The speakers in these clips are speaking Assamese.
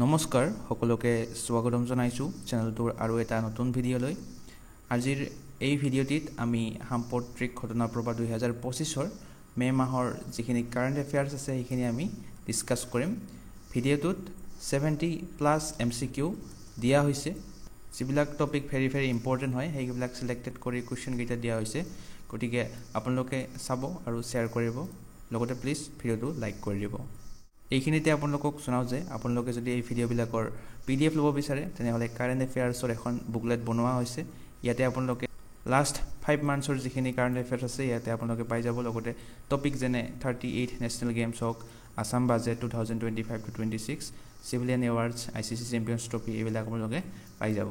নমস্কাৰ সকলোকে স্বাগতম জনাইছো চেনেলটোৰ আৰু এটা নতুন ভিডিঅ'লৈ আজিৰ এই ভিডিঅ'টিত আমি সাম্প্ৰতিক ঘটনা প্ৰবাহ 2025ৰ মে মাহৰ যিখিনি কাৰেন্ট এফেয়াৰ্স আছে সেইখিনি আমি ডিসকাস কৰিম ভিডিঅ'টোত 70+ MCQ দিয়া হৈছে যিবিলাক টপিক ভেৰি ইম্পৰ্টেন্ট হয় সেইবিলাক সিলেক্টেড কৰি কোৱেশ্চন কেইটা দিয়া হৈছে গতিকে আপোনালোকে চাব আৰু শেয়াৰ কৰিব লগতে প্লিজ ভিডিঅ'টো লাইক কৰি দিব এইখিনিতে আপোনালোকক জনাও যে আপোনালোকে যদি এই ভিডিঅ'বিলাকৰ PDF ল'ব বিচাৰে তেনেহলে কাৰেন্ট এফেয়াৰ্সৰ এখন বুকলেট বনোৱা হৈছে ইয়াতে আপোনালোকে লাষ্ট 5 মান্থছৰ যিখিনি কাৰেন্ট এফেয়াৰ্স আছে ইয়াতে আপোনালোকে পাই যাব লগতে টপিক যেনে 38 নেশনেল গেমছ হক Assam budget 2025 to 26 civilian awards ICC champions trophy এইবিলাক আপোনালোকে পাই যাব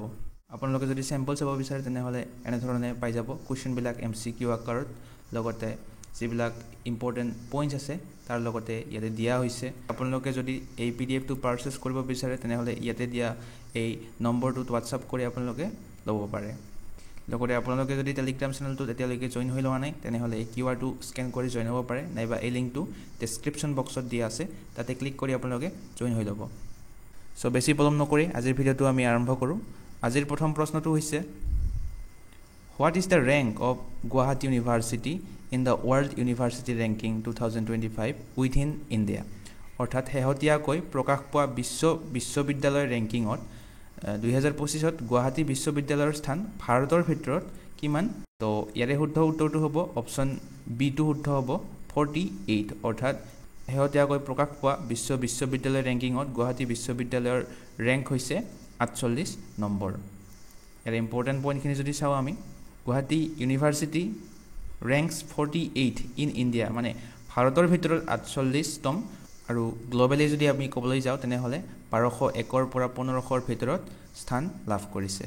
আপোনালোকে যদি স্যাম্পল চাব বিচাৰে তেনেহলে এনে ধৰণে পাই যাব কোৱেশ্চন বিলাক MCQ আকাৰত লগতে যিবিলাক ইম্পৰ্টেন্ট পইণ্টছ আছে তাৰ লগতে ইয়াতে দিয়া হৈছে আপোনালোকে যদি এই PDF টো পাৰচেজ কৰিব বিচাৰে তেনেহলে ইয়াতে দিয়া এই নম্বৰটোত WhatsApp কৰি আপোনালোকে ল'ব পাৰে লগতে আপোনালোকে যদি টেলিগ্ৰাম চেনেলটো এতিয়ালৈকে জয়েন হৈ লোৱা নাই তেনেহলে এই QR টো স্ক্যান কৰি জয়েন হ'ব পাৰে নাইবা এই লিংকটো ডেসক্ৰিপচন বক্সত দিয়া আছে তাতে ক্লিক কৰি আপোনালোকে জয়েন হৈ ল'ব সো বেছি পলম নকৰি আজিৰ ভিডিঅ'টো আমি আৰম্ভ কৰো আজিৰ প্ৰথম প্ৰশ্নটো হৈছে What is the rank of Guwahati University in the World University Ranking 2025 within India? অৰ্থাৎ হেহতিয়াকৈ প্ৰকাশ পোৱা বিশ্ব বিশ্ববিদ্যালয় ৰেংকিংত 2025ত গুৱাহাটী বিশ্ববিদ্যালয়ৰ স্থান ভাৰতৰ ভিতৰত কিমান তো ইয়াৰে শুদ্ধ উত্তৰটো হ'ব অপচন বি টো শুদ্ধ হ'ব 48 অৰ্থাৎ হেহতিয়াকৈ প্ৰকাশ পোৱা বিশ্ব বিশ্ববিদ্যালয় ৰেংকিংত গুৱাহাটী বিশ্ববিদ্যালয়ৰ ৰেংক হৈছে 48 নম্বৰ ইয়াৰ ইম্পৰ্টেন্ট পইণ্টখিনি যদি চাও আমি Guwahati University ranks 48 in India মানে ভাৰতৰ ভিতৰত 48 তম আৰু গ্লোবালি যদি আমি ক'বলৈ যাও তেনেহলে 1201 পৰা 1500 ভিতৰত স্থান লাভ কৰিছে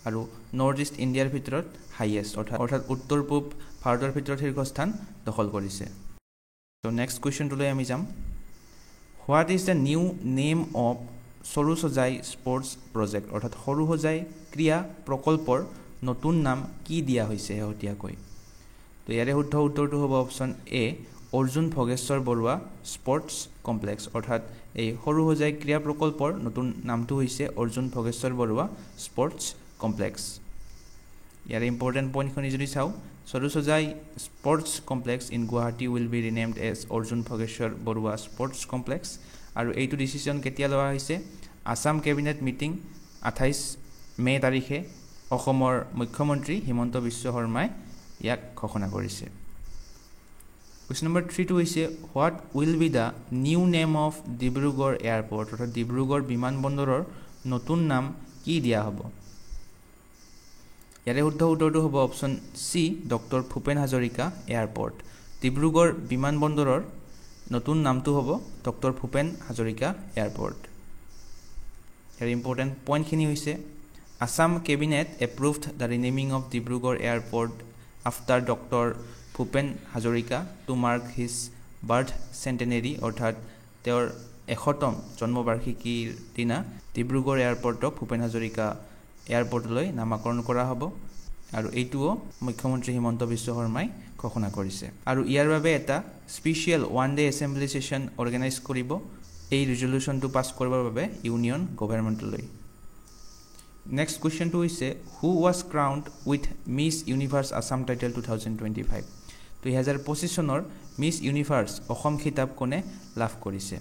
আৰু নৰ্থ ইষ্ট ইণ্ডিয়াৰ ভিতৰত হাইয়েষ্ট অৰ্থাৎ উত্তৰ পূব ভাৰতৰ ভিতৰত শীৰ্ষস্থান দখল কৰিছে তো নেক্সট কোৱেশ্চনটো লৈ আমি যাম What is the new name of সৰু সজাই স্পৰ্টছ প্ৰজেক্ট অৰ্থাৎ সৰু সজাই ক্ৰীড়া প্ৰকল্পৰ নতুন নাম কি দিয়া হৈছে হেহতিয়াকৈ তো ইয়াৰে শুদ্ধ উত্তৰটো হ'ব option A Arjun Bhogeswar Baruah sports complex অৰ্থাৎ এই সৰু সজাই ক্ৰীড়া প্ৰকল্পৰ নতুন নামটো হৈছে অৰ্জুন ভগেশ্বৰ বৰুৱা স্পৰ্টছ কমপ্লেক্স ইয়াৰে ইম্পৰ্টেন্ট পইণ্টখিনি যদি চাও Sarusajai sports complex in Guwahati will be renamed as Arjun Bhogeswar Baruah sports complex আৰু এইটো ডিসিশন কেতিয়া লোৱা হৈছে আসাম কেবিনেট মিটিং 28 মে তাৰিখে অসমৰ মুখ্যমন্ত্ৰী হিমন্ত বিশ্ব শৰ্মাই ইয়াক ঘোষণা কৰিছে কোৱেশ্চন নম্বৰ 3 টো হৈছে what will be da new name of Dibrugarh airport অৰ্থাৎ ডিব্ৰুগড় বিমানবন্দৰৰ নতুন নাম কি দিয়া হ'ব ইয়াৰে শুদ্ধ উত্তৰটো হ'ব option C doctor Bhupen Hazarika airport Dibrugarh বিমানবন্দৰৰ নতুন নামটো হ'ব ডক্টৰ ভূপেন হাজৰিকা এয়াৰপোৰ্ট ইয়াৰ ইম্পৰ্টেন্ট পইণ্টখিনি হৈছে Assam cabinet approved the renaming of Dibrugarh Airport after Dr. Bhupen Hazarika to mark his birth centenary অৰ্থাৎ তেওঁৰ 100তম জন্মবাৰ্ষিকীৰ দিনা ডিব্ৰুগড় এয়াৰপোৰ্টক ভূপেন হাজৰিকা এয়াৰপোৰ্টলৈ নামকৰণ কৰা হ'ব আৰু এইটোও মুখ্যমন্ত্ৰী হিমন্ত বিশ্ব শৰ্মাই ঘোষণা কৰিছে আৰু ইয়াৰ বাবে এটা special one day assembly session organise কৰিব এই ৰিজলিউচনটো পাস কৰিবৰ বাবে ইউনিয়ন গভৰ্ণমেণ্টলৈ Next question to is who was crowned with Miss Universe Assam title 2025 তো 2025 চনৰ মিস ইউনিভাৰ্স অসম খিতাপ কোনে লাভ কৰিছে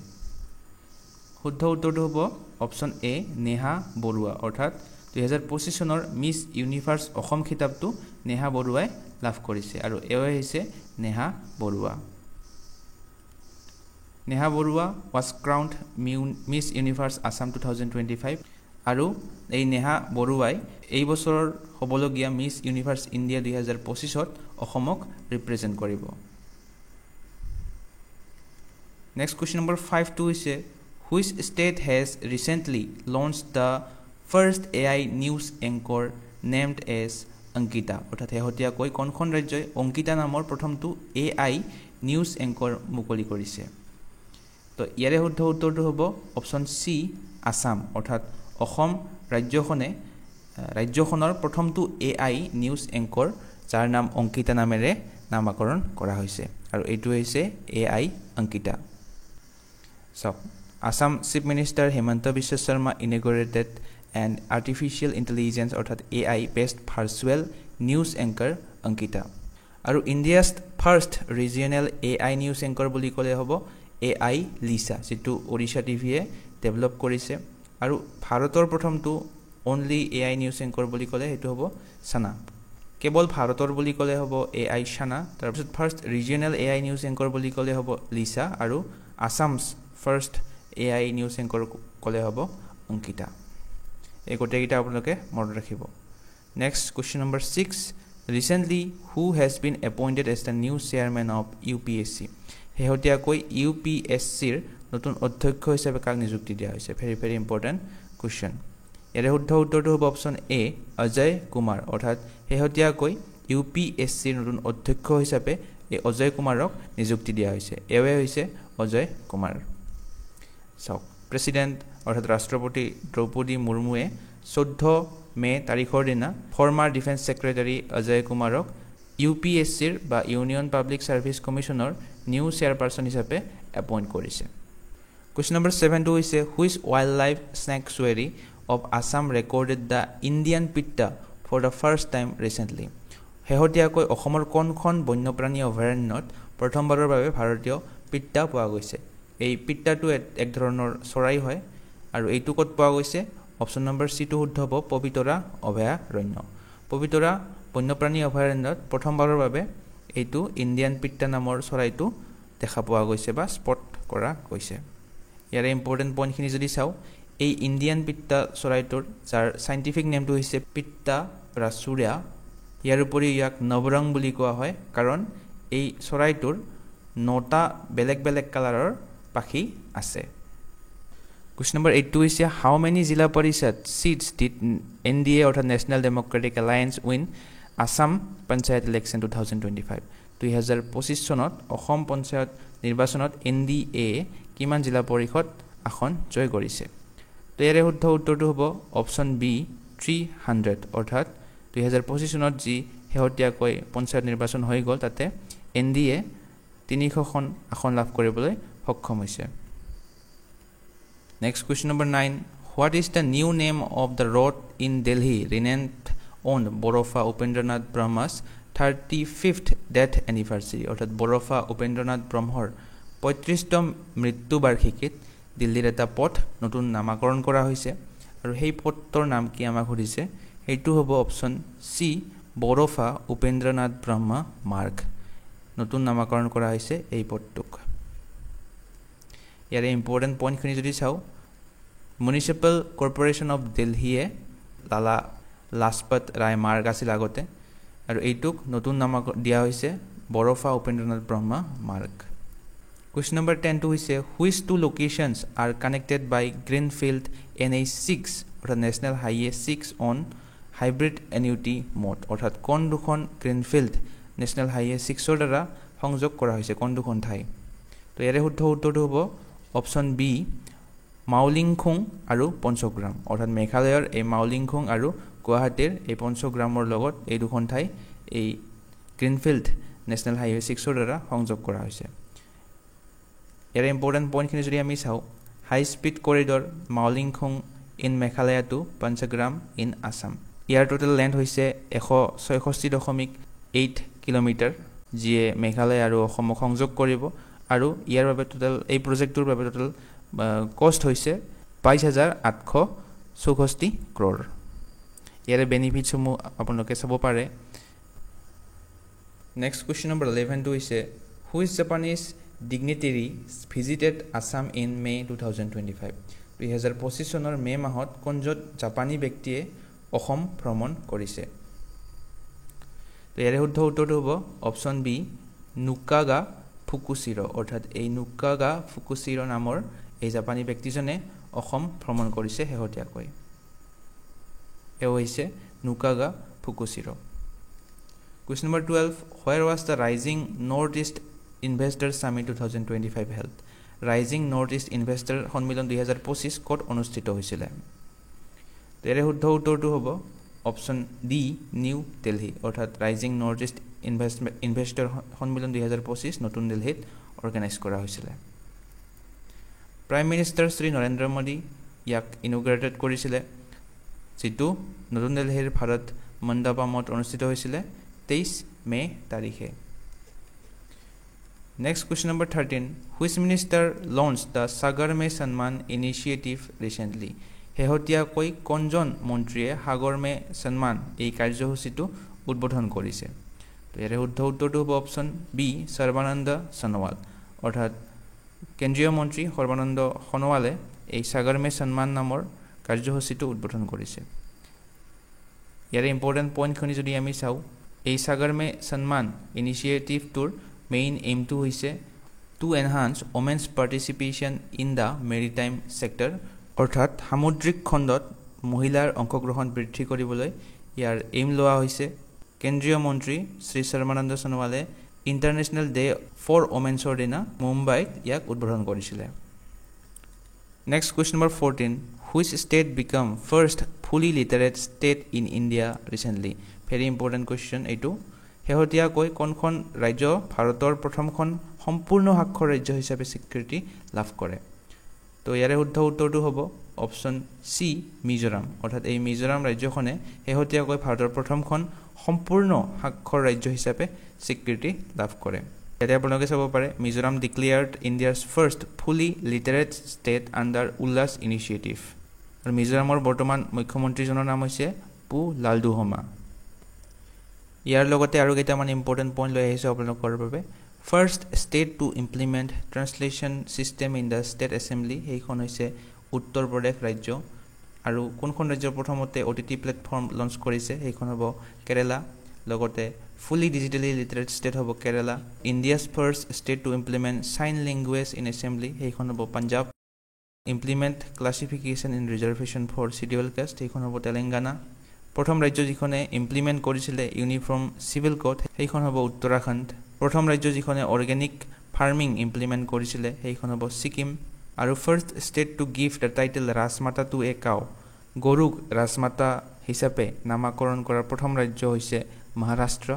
শুদ্ধ উত্তৰটো হ'ব অপচন এ নেহা বৰুৱা অৰ্থাৎ 2025 চনৰ মিস ইউনিভাৰ্স অসম খিতাপটো নেহা বৰুৱাই লাভ কৰিছে আৰু এয়ে হৈছে Neha Barua Neha Barua was crowned Miss Universe Assam 2025 আৰু এই নেহা বৰুৱাই এই বছৰৰ হ'বলগীয়া মিস ইউনিভাৰ্স ইণ্ডিয়া 2025ত অসমক ৰিপ্ৰেজেন্ট কৰিব নেক্সট কোৱেশ্চন নম্বৰ 5 টো হৈছে which state has recently launched the first AI news anchor named as Ankita অৰ্থাৎ হেহতিয়াকৈ কোনখন ৰাজ্যই অংকিতা নামৰ প্ৰথমটো AI নিউজ এংকৰ মুকলি কৰিছে তো ইয়াৰে শুদ্ধ উত্তৰটো হ'ব অপচন সি আসাম অৰ্থাৎ অসম ৰাজ্যখনৰ প্ৰথমটো AI নিউজ এংকৰ যাৰ নাম অংকিতা নামেৰে নামকৰণ কৰা হৈছে আৰু এইটো হৈছে AI অংকিতা সব Assam Chief Minister Hemanta Biswa Sharma inaugurated an artificial intelligence অর্থাৎ AI based virtual news anchor Ankita. আৰু India's first regional AI news anchor বুলি ক'লে হ'ব AI Lisa যেটো Odisha TVয়ে ডেভেলপ কৰিছে আৰু ভাৰতৰ প্ৰথমটো only AI news anchor বুলি ক'লে হেতু হ'ব Sana. কেৱল ভাৰতৰ বুলি ক'লে হ'ব AI Shana তাৰপিছত first regional AI news anchor বুলি ক'লে হ'ব Lisa আৰু Assam's first AI news anchor ক'লে হ'ব Ankita. এই গোটেইটা আপোনালোকে মনত ৰাখিব. Next question number 6. Recently, who has been appointed as the new chairman of UPSC? শেহতীয়াকৈ UPSCৰ নতুন অধ্যক্ষ হিচাপে কাক নিযুক্তি দিয়া হৈছে? Very important question. ইয়াৰে শুদ্ধ উত্তৰটো হ'ব অপচন A অজয় কুমাৰ অৰ্থাৎ শেহতীয়াকৈ UPSCৰ নতুন অধ্যক্ষ হিচাপে এই অজয় কুমাৰক নিযুক্তি দিয়া হৈছে. এৱে হৈছে অজয় কুমাৰ. চাওক প্ৰেসিডেন্ট অৰ্থাৎ ৰাষ্ট্ৰপতি দ্ৰৌপদী মুৰ্মুৱে 14 মে তাৰিখৰ দিনা ফৰ্মাৰ ডিফেন্স সেক্ৰেটাৰী অজয় কুমাৰক UPSCৰ বা ইউনিয়ন পাব্লিক সাৰ্ভিস কমিশনৰ নিউ চেয়াৰপাৰসন হিচাপে এপইন্ট কৰিছে. Question number 7 হৈছে which wildlife sanctuary of Assam recorded the Indian pitta for the first time recently? শেহতীয়াকৈ অসমৰ কোনখন বন্যপ্ৰাণী অভয়াৰণ্যত প্ৰথমবাৰৰ বাবে ভাৰতীয় পিত্তা পোৱা গৈছে? এই পিত্তাটো এক ধৰণৰ চৰাই হয় আৰু এইটো ক'ত পোৱা গৈছে? অপচন নম্বৰ সি টো শুদ্ধ হ'ব পবিতৰা অভয়াৰণ্য. পবিতৰা বন্যপ্ৰাণী অভয়াৰণ্যত প্ৰথমবাৰৰ বাবে এইটো ইণ্ডিয়ান পিত্তা নামৰ চৰাইটো দেখা পোৱা গৈছে বা স্পট কৰা গৈছে. ইয়াৰে ইম্পৰ্টেন্ট পইণ্টখিনি যদি চাওঁ এই ইণ্ডিয়ান পিত্তা চৰাইটোৰ যাৰ সাইন্টিফিক নেমটো হৈছে পিত্তা ৰাচুৰা ইয়াৰ উপৰি ইয়াক নৱৰং বুলি কোৱা হয় কাৰণ এই চৰাইটোৰ 9টা বেলেগ বেলেগ কালাৰৰ পাখি আছে. Question number 8 হৈছে how many Zilla Parishad seats did NDA অৰ্থাৎ National Democratic Alliance win Assam Panchayat election 2025? 2025 চনত অসম পঞ্চায়ত নিৰ্বাচনত NDA কিমান জিলা পৰিষদ আসন জয় কৰিছে? তো ইয়াৰে শুদ্ধ উত্তৰটো হ'ব অপচন বি 300 অৰ্থাৎ 2025 চনত যি শেহতীয়াকৈ পঞ্চায়ত নিৰ্বাচন হৈ গ'ল তাতে NDA 300খন আসন লাভ কৰিবলৈ সক্ষম হৈছে. Next question number 9. What is the new name of the road in Delhi renamed on Borofa Upendranath Brahma's 35th death anniversary? অর্থাৎ বৰফা উপেন্দ্ৰনাথ ব্ৰহ্মৰ 35তম মৃত্যু বাৰ্ষিকীত দিল্লীৰ এটা পথ নতুন নামকৰণ কৰা হৈছে আৰু সেই পথটোৰ নাম কি আমাক সুধিছে? এইটো হ'ব অপচন সি বৰফা উপেন্দ্ৰনাথ ব্ৰহ্মা মাৰ্গ. নতুন নামকৰণ কৰা হৈছে এই পথটোক. ইয়াৰে ইম্পৰ্টেন্ট পইণ্টখিনি যদি চাওঁ মিউনিচিপাল কৰ্পোৰেশ্যন অফ দিল্লীয়ে লালা লাজপত ৰায় মাৰ্গ আছিল আগতে আৰু এইটোক নতুন নাম দিয়া হৈছে বৰফা উপেন্দ্ৰনাথ ব্ৰহ্মা মাৰ্গ. Question number 10 হৈছে which two locations are connected by Greenfield NH6 অৰ্থাৎ National Highway 6 on hybrid annuity mode? অৰ্থাৎ কোন দুখন গ্ৰীণফিল্ড নেশ্যনেল হাইৱে 6ৰ দ্বাৰা সংযোগ কৰা হৈছে কোন দুখন ঠাই? তো ইয়াৰে শুদ্ধ উত্তৰটো হ'ব অপচন বি মাউলিংখুং আৰু পঞ্চগ্ৰাম অৰ্থাৎ মেঘালয়ৰ এই মাউলিংখুং আৰু গুৱাহাটীৰ এই পঞ্চগ্ৰামৰ লগত এই দুখন ঠাই এই গ্ৰীণফিল্ড নেশ্যনেল হাইৱে 6ৰ দ্বাৰা সংযোগ কৰা হৈছে. ইয়াৰে ইম্পৰ্টেন্ট পইণ্টখিনি যদি আমি চাওঁ high speed corridor Mawlyngkhung in Meghalaya to Panchgram in Assam. ইয়াৰ টোটেল লেন্থ হৈছে 166.8 কিলোমিটাৰ যিয়ে মেঘালয় আৰু অসমক সংযোগ কৰিব আৰু ইয়াৰ বাবে টোটেল এই প্ৰজেক্টটোৰ বাবে টোটেল কষ্ট হৈছে 22,864 ক্ৰ'ৰ. ইয়াৰে বেনিফিটসমূহ আপোনালোকে চাব পাৰে. নেক্সট কুৱেশ্যন নম্বৰ 11 টো হৈছে which Japanese dignitary visited Assam in May 2025? 2025 চনৰ মে মাহত কোনজন জাপানী ব্যক্তিয়ে অসম ভ্ৰমণ কৰিছে? তো ইয়াৰে শুদ্ধ উত্তৰটো হ'ব অপচন বি নুকাগা ফুকুচিৰ অৰ্থাৎ এই নুকাগা ফুকুচিৰ নামৰ এই জাপানী ব্যক্তিজনে অসম ভ্ৰমণ কৰিছে শেহতীয়াকৈ. এও হৈছে নুকাগা ফুকুচিৰ. Question number 12. Where was the Rising Northeast Investor Summit 2025 held? Rising Northeast Investor সন্মিলন 2025 ক'ত অনুষ্ঠিত হৈছিল? তেৰে শুদ্ধ উত্তৰটো হ'ব অপচন ডি নিউ দিল্লী অৰ্থাৎ ৰাইজিং নৰ্থ ইষ্ট ইনভেষ্টৰ সন্মিলন 2025 নতুন দিল্লীত অৰ্গেনাইজ কৰা হৈছিল. প্ৰাইম মিনিষ্টাৰ শ্ৰী নৰেন্দ্ৰ মোদী ইয়াক ইনগ্ৰেটেড কৰিছিলে, যিটো নতুন দিল্লীৰ ভাৰত মণ্ডপমত অনুষ্ঠিত হৈছিলে 23 মে তাৰিখে। Next question number 13. Which minister launched the Sagar Mein Samman initiative recently? শেহতীয়াকৈ কোনজন মন্ত্ৰীয়ে সাগৰ মে সন্মান এই কাৰ্যসূচীটো উদ্বোধন কৰিছে? তো ইয়াৰে শুদ্ধ উত্তৰটো হ'ব অপশ্যন বি সৰ্বানন্দ সোণোৱাল। অৰ্থাৎ কেন্দ্ৰীয় মন্ত্ৰী সৰ্বানন্দ সোণোৱালে এই সাগৰ মে সন্মান নামৰ কাৰ্যসূচীটো উদ্বোধন কৰিছে। ইয়াৰে ইম্পৰ্টেণ্ট পইণ্টখিনি যদি আমি চাওঁ, এই সাগৰ মে সন্মান ইনিচিয়েটিভটোৰ মেইন এইমটো হৈছে two enhance women's participation in the maritime sector, অৰ্থাৎ সামুদ্ৰিক খণ্ডত মহিলাৰ অংশগ্ৰহণ বৃদ্ধি কৰিবলৈ ইয়াৰ এইম লোৱা হৈছে। কেন্দ্ৰীয় মন্ত্ৰী শ্ৰী সৰ্বানন্দ সোণোৱালে ইণ্টাৰনেশ্যনেল ডে ফৰ ওমেন্সৰ দিনা মুম্বাইত ইয়াক উদ্বোধন কৰিছিলে। Next question number 14. Which state become first fully literate state in India recently? Very important question এইটো। শেহতীয়াকৈ কোনখন ৰাজ্য ভাৰতৰ প্ৰথমখন সম্পূৰ্ণ সাক্ষৰ ৰাজ্য হিচাপে স্বীকৃতি লাভ কৰে? তো ইয়াৰে শুদ্ধ উত্তৰটো হ'ব অপশ্যন চি মিজোৰাম। অৰ্থাৎ এই মিজোৰাম ৰাজ্যখনে শেহতীয়াকৈ ভাৰতৰ প্ৰথমখন সম্পূৰ্ণ সাক্ষৰ ৰাজ্য হিচাপে স্বীকৃতি লাভ কৰে। ইয়াতে আপোনালোকে চাব পাৰে মিজোৰাম ডিক্লেয়াৰ্ড ইণ্ডিয়াছ ফাৰ্ষ্ট ফুলি লিটাৰেট ষ্টেট আণ্ডাৰ উল্লাস ইনিচিয়েটিভ। আৰু মিজোৰামৰ বৰ্তমান মুখ্যমন্ত্ৰীজনৰ নাম হৈছে পু লালডুহমা। ইয়াৰ লগতে আৰু কেইটামান ইম্পৰ্টেণ্ট পইণ্ট লৈ আহিছোঁ আপোনালোকৰ বাবে। First state to implement translation system in the state assembly, সেইখন হৈছে উত্তৰ প্ৰদেশ ৰাজ্য। আৰু কোনখন ৰাজ্যৰ প্ৰথমতে OTT প্লেটফৰ্ম লঞ্চ কৰিছে সেইখন হ'ব কেৰেলা। লগতে ফুলি ডিজিটেলি লিটাৰেট ষ্টেট হ'ব Kerala. India's first state to implement sign language in assembly, সেইখন হ'ব Punjab. Implement classification in reservation for schedule caste, সেইখন হ'ব তেলেংগানা। প্ৰথম ৰাজ্য যিখনে ইমপ্লিমেণ্ট কৰিছিলে ইউনিফৰ্ম চিভিল কোড, সেইখন হ'ব উত্তৰাখণ্ড। প্ৰথম ৰাজ্য যিখনে অৰ্গেনিক ফাৰ্মিং ইমপ্লিমেণ্ট কৰিছিলে সেইখন হ'ব ছিকিম। আৰু first state to give the title Rajmata to a cow, গৰুক ৰাজমাতা হিচাপে নামাকৰণ কৰাৰ প্ৰথম ৰাজ্য হৈছে মহাৰাষ্ট্ৰ।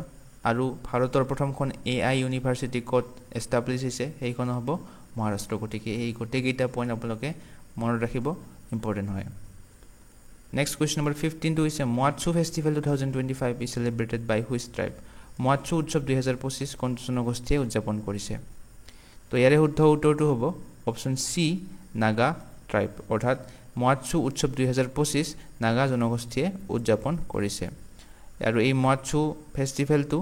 আৰু ভাৰতৰ প্ৰথমখন AI ইউনিভাৰ্চিটি ক'ত এষ্টাব্লিছ হৈছে সেইখন হ'ব মহাৰাষ্ট্ৰ। গতিকে এই গোটেইকেইটা পইণ্ট আপোনালোকে মনত ৰাখিব, ইম্পৰ্টেণ্ট হয়। নেক্সট কুৱেশ্যন নম্বৰ 15টো হৈছে Moatsu festival 2025 is celebrated by which tribe? Moatsu উৎসৱ 2025 কোন জনগোষ্ঠীয়ে উদযাপন কৰিছে? তো ইয়াৰে শুদ্ধ উত্তৰটো হ'ব অপশ্যন চি নাগা ট্ৰাইব। অৰ্থাৎ মোৱাৎসু উৎসৱ 2025 নাগা জনগোষ্ঠীয়ে উদযাপন কৰিছে। আৰু এই মোৱাৎসু ফেষ্টিভেলটো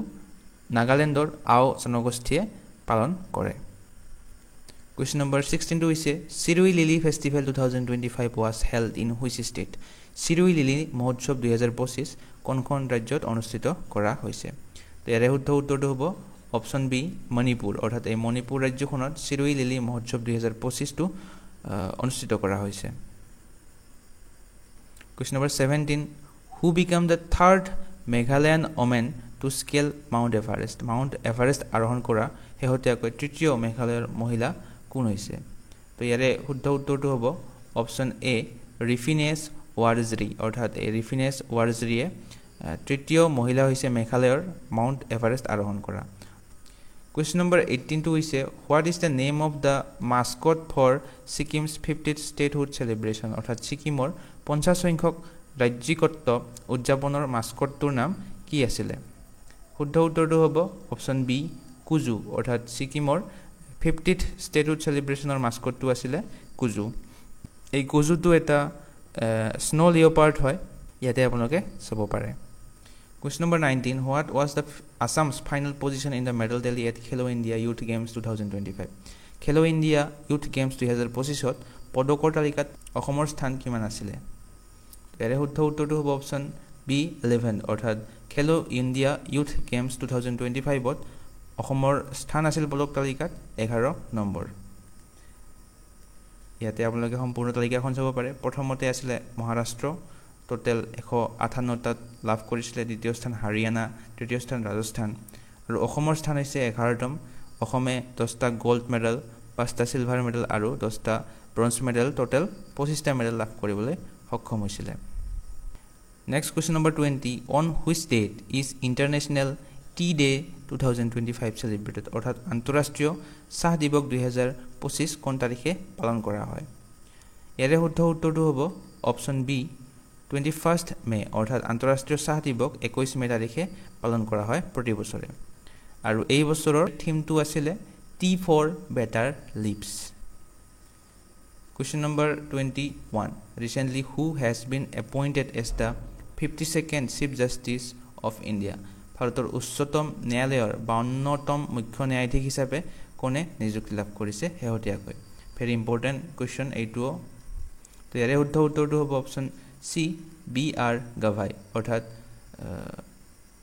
নাগালেণ্ডৰ আও জনগোষ্ঠীয়ে পালন কৰে। কুৱেশ্যন নম্বৰ 16টো হৈছে Shirui lily festival 2025 was held in which state? Shirui lily মহোৎসৱ 2025 কোনখন ৰাজ্যত অনুষ্ঠিত কৰা হৈছে? তো ইয়াৰে শুদ্ধ উত্তৰটো হ'ব অপশ্যন বি মণিপুৰ। অৰ্থাৎ এই মণিপুৰ ৰাজ্যখনত চিৰুই লিলি মহোৎসৱ 2025টো অনুষ্ঠিত কৰা হৈছে। Question number 17. Who became the third Meghalayan women to scale Mount Everest? Mount Everest আৰোহণ কৰা শেহতীয়াকৈ তৃতীয় মেঘালয়ৰ মহিলা কোন হৈছে? তো ইয়াৰে শুদ্ধ উত্তৰটো হ'ব অপশ্যন এ ৰিফিনেছ ৱাৰজৰী। অৰ্থাৎ এই ৰিফিনেছ ৱাৰজৰীয়ে তৃতীয় মহিলা হৈছে মেঘালয়ৰ মাউণ্ট এভাৰেষ্ট আৰোহণ কৰা। কুৱেশ্যন নম্বৰ 18টো হৈছে what is the name of the mascot for Sikkim's 50th statehood celebration? অৰ্থাৎ ছিকিমৰ 50 সংখ্যক ৰাজ্যিকত্ব উদযাপনৰ মাস্কটটোৰ নাম কি আছিলে? শুদ্ধ উত্তৰটো হ'ব অপশ্যন বি কুজু। অৰ্থাৎ ছিকিমৰ 50th ষ্টেটহুড চেলিব্ৰেশ্যনৰ মাস্কটটো আছিলে কুজু। এই কুজুটো এটা স্ন' লিঅ'পাৰ্ড হয়, ইয়াতে আপোনালোকে চাব পাৰে। Question number 19. What was the Assam's final position in the medal tally at Khelo India youth games 2025? Khelo India youth games 2025ত পদকৰ তালিকাত অসমৰ স্থান কিমান আছিলে? ইয়াৰে শুদ্ধ উত্তৰটো হ'ব অপশ্যন বি 11। অৰ্থাৎ খেলো ইণ্ডিয়া ইউথ গেমছ 2025ত অসমৰ স্থান আছিল পদক তালিকাত 11 নম্বৰ। ইয়াতে আপোনালোকে সম্পূৰ্ণ তালিকাখন চাব পাৰে। প্ৰথমতে আছিলে মহাৰাষ্ট্ৰ, টোটেল 158টাত লাভ কৰিছিলে। দ্বিতীয় স্থান হাৰিয়ানা, তৃতীয় স্থান ৰাজস্থান। আৰু অসমৰ স্থান হৈছে 11তম। অসমে 10টা গ'ল্ড মেডেল, 5টা চিলভাৰ মেডেল আৰু 10টা ব্ৰঞ্জ মেডেল, টোটেল 25টা মেডেল লাভ কৰিবলৈ সক্ষম হৈছিলে। Next question number 20. On which date is international tea day 2025 celebrated অৰ্থাৎ আন্তঃৰাষ্ট্ৰীয় চাহ দিৱস 2025 কোন তাৰিখে পালন কৰা হয় ইয়াৰে শুদ্ধ উত্তৰটো হ'ব অপচন বি 21 মে অৰ্থাৎ আন্তঃৰাষ্ট্ৰীয় চাহ দিৱস 21 মে তাৰিখে পালন কৰা হয় প্ৰতি বছৰে আৰু এই বছৰৰ থিমটো আছিল tea for better lives Question number 21. Recently, who has been appointed as the 52nd Chief Justice of India? ভাৰতৰ উচ্চতম ন্যায়ালয়ৰ 52তম মুখ্য ন্যায়াধীশ হিচাপে কোনে নিযুক্তি লাভ কৰিছে শেহতীয়াকৈ ভেৰি ইম্পৰ্টেণ্ট কুৱেশ্যন এইটো তো ইয়াৰে শুদ্ধ উত্তৰটো হ'ব option C B R Gavai অৰ্থাৎ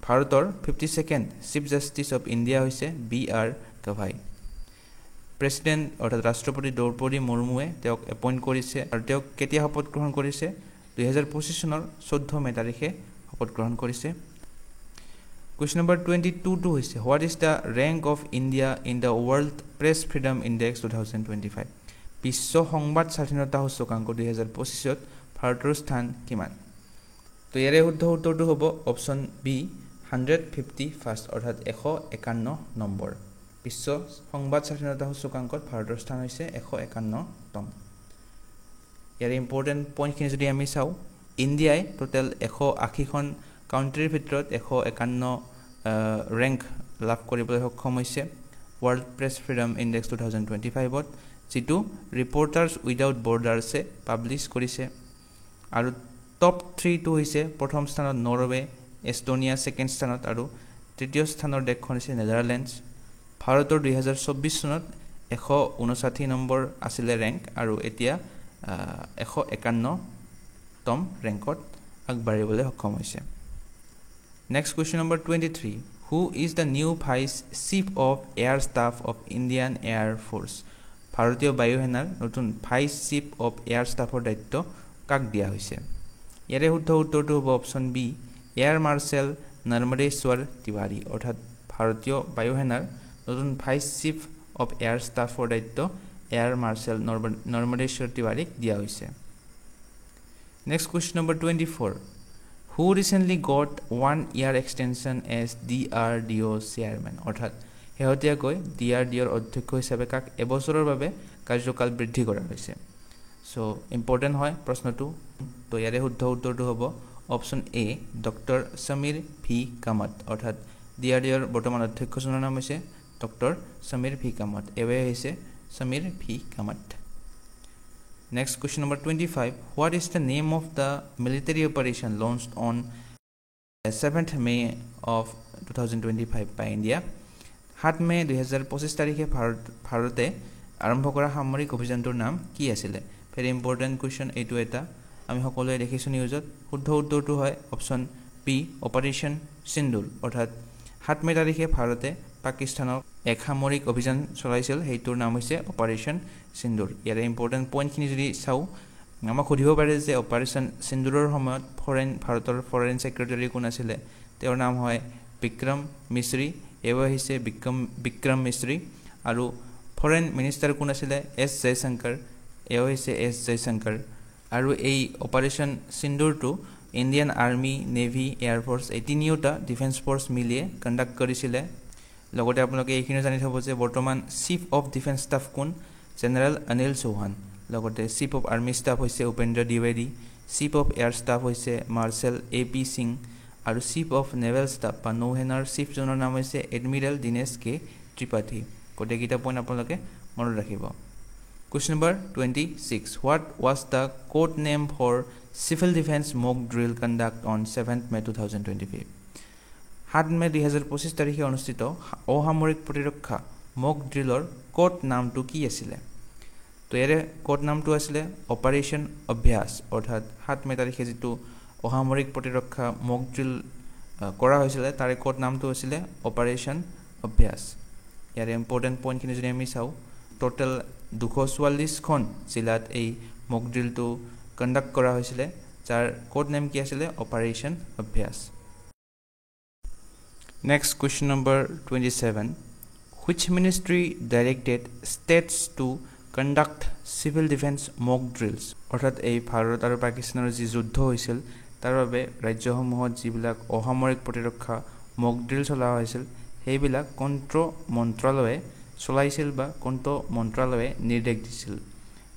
ভাৰতৰ 52nd chief justice of India হৈছে বি আৰ গাভাই প্ৰেসিডেন্ট অৰ্থাৎ ৰাষ্ট্ৰপতি দ্ৰৌপদী মুৰ্মুৱে তেওঁক এপইণ্ট কৰিছে আৰু তেওঁক কেতিয়া শপত গ্ৰহণ কৰিছে 2025 চনৰ 14 মে তাৰিখে শপত গ্ৰহণ কৰিছে Question number 22 টো হৈছে What is the rank of India in the World Press Freedom Index 2025 বিশ্ব সংবাদ স্বাধীনতা সূচকাংক 2025 ত ভাৰতৰ স্থান কিমান তো ইয়াৰে শুদ্ধ উত্তৰটো হ'ব অপশ্যন বি 151st অৰ্থাৎ 151 নম্বৰ বিশ্ব সংবাদ স্বাধীনতা সূচকাংকত ভাৰতৰ স্থান হৈছে 151তম ইয়াৰ ইম্পৰ্টেন্ট পইণ্টখিনি যদি আমি চাওঁ ইণ্ডিয়াই টোটেল 180খন কাউন্ট্ৰিৰ ভিতৰত 151 ৰেংক লাভ কৰিবলৈ সক্ষম হৈছে ওয়াৰ্ল্ড প্ৰেছ ফ্ৰীডম ইনডেক্স 2025ত যেটো ৰিপৰ্টাৰ্ছ উইদাউট বৰ্ডাৰ্ছে পাবলিছ কৰিছে আৰু টপ 3 টো হৈছে প্ৰথম স্থানত নৰৱে এস্তোনিয়া সেকেন্ড স্থানত আৰু তৃতীয় স্থানৰ দেশখন হৈছে নেদাৰল্যান্ডছ ভাৰতৰ 2024 চনত 159 নম্বৰ আছিল ৰেংক আৰু এতিয়া 151তম ৰেংকত আগবাঢ়িবলৈ সক্ষম হৈছে next question number 23 Who is the new Vice Chief of Air Staff of Indian Air Force ভাৰতীয় বায়ুসেনাৰ নতুন ভাইস চিফ অফ এয়াৰ ষ্টাফৰ দায়িত্ব কাক দিয়া হৈছে ইয়াৰে শুদ্ধ উত্তৰটো হ'ব option B air marshal Narmadeshwar Tiwari অৰ্থাৎ ভাৰতীয় বায়ুসেনাৰ নতুন ভাইস চিফ অফ এয়াৰ ষ্টাফৰ দায়িত্ব এয়াৰ মাৰ্শ্বেল নৰ্মদেশ্বৰ তিৱাৰীক দিয়া হৈছে next question number 24 Who recently got 1 year extension as DRDO chairman অৰ্থাৎ শেহতীয়াকৈ DRDOৰ অধ্যক্ষ হিচাপে কাক এবছৰৰ বাবে কাৰ্যকাল বৃদ্ধি কৰা হৈছে সো ইম্পৰ্টেন্ট হয় প্ৰশ্নটো তো ইয়াৰে শুদ্ধ উত্তৰটো হ'ব option A doctor Sameer V Kamat অৰ্থাৎ DRDOৰ বৰ্তমান অধ্যক্ষজনৰ নাম হৈছে ডক্টৰ সমীৰ ভি কামত এৱে হৈছে Sameer V Kamat Next question number 25 What is the name of the military operation launched on 7th May of 2025 by India 7 মে 2025 তাৰিখে ভাৰতে আৰম্ভ কৰা সামৰিক অভিযানটোৰ নাম কি আছিল ভেৰি ইম্পৰ্টেন্ট কোৱেশ্চন এইটো এটা আমি সকলোৱে দেখিছো নিউজত শুদ্ধ উত্তৰটো হয় অপশ্যন বি অপাৰেশন সিন্দুৰ অৰ্থাৎ 7 মে তাৰিখে ভাৰতে পাকিস্তানক এক সামৰিক অভিযান চলাইছিল হেইটোৰ নাম হৈছে অপাৰেশন সিন্দুৰ ইয়াৰে ইম্পৰ্টেন্ট পইণ্টখিনি যদি চাও আমাক সুধিব পাৰে যে অপাৰেশন সিন্দুৰৰ সময়ত ভাৰতৰ ফৰেন সেক্ৰেটাৰী কোন আছিল তেওঁৰ নাম হয় বিক্ৰম মিশ্ৰী এৱা হৈছে বিক্ৰম মিশ্ৰী আৰু ফৰেন মিনিষ্টাৰ কোন আছিল এছ জয়শংকৰ এৱা হৈছে এছ জয়শংকৰ আৰু এই অপাৰেশন সিন্দুৰটো Indian army navy air force এই তিনিওটা ডিফেন্স ফোৰ্স মিলিয়ে কন্ডাক্ট কৰিছিল লগতে আপোনালোকে এইখিনি জানি থব যে বৰ্তমান চিফ অফ ডিফেন্স ষ্টাফ কোন জেনাৰেল অনিল চৌহান লগতে চিফ অফ আৰ্মি ষ্টাফ হৈছে উপেন্দ্ৰ দ্বিবেদী চিফ অফ এয়াৰ ষ্টাফ হৈছে মাৰ্শ্বেল এপি সিং আৰু চিফ অফ নেভেল ষ্টাফ বা নৌসেনাৰ চিফ জনৰ নাম হৈছে এডমিৰেল দিনেশ কে ত্ৰিপাঠী গোটেইকেইটা পইণ্ট আপোনালোকে মনত ৰাখিব Question number 26 What was the code name for civil defense mock drill conduct on 7th May 2025 7 মে 2025 তাৰিখে অনুষ্ঠিত অসামৰিক প্ৰতিৰক্ষা মক ড্ৰিলৰ কোড নামটো কি আছিল তো এৰে কোড নামটো আছিল অপাৰেশন অভ্যাস অৰ্থাৎ 7 মে তাৰিখে যেটো অসামৰিক প্ৰতিৰক্ষা মক ড্ৰিল কৰা হৈছিল তাৰে কোড নামটো আছিল অপাৰেশন অভ্যাস ইয়াৰে ইম্পৰ্টেন্ট পইণ্টখিনি যদি আমি চাও টোটাল 244 খন জিলাত এই মক ড্ৰিলটো কন্ডাক্ট কৰা হৈছিল যাৰ কোড নেম কি আছিল অপাৰেশন অভ্যাস Next question number 27 Which ministry directed states to conduct civil defense mock drills অৰ্থাৎ এই ভাৰত আৰু পাকিস্তানৰ যি যুদ্ধ হৈছিল তাৰ বাবে ৰাজ্যসমূহত যিবিলাক অসামৰিক প্ৰতিৰক্ষা মক ড্ৰিল চলোৱা হৈছিল সেইবিলাক কোনটো মন্ত্ৰালয়ে চলাইছিল বা কোনটো মন্ত্ৰালয়ে নিৰ্দেশ দিছিল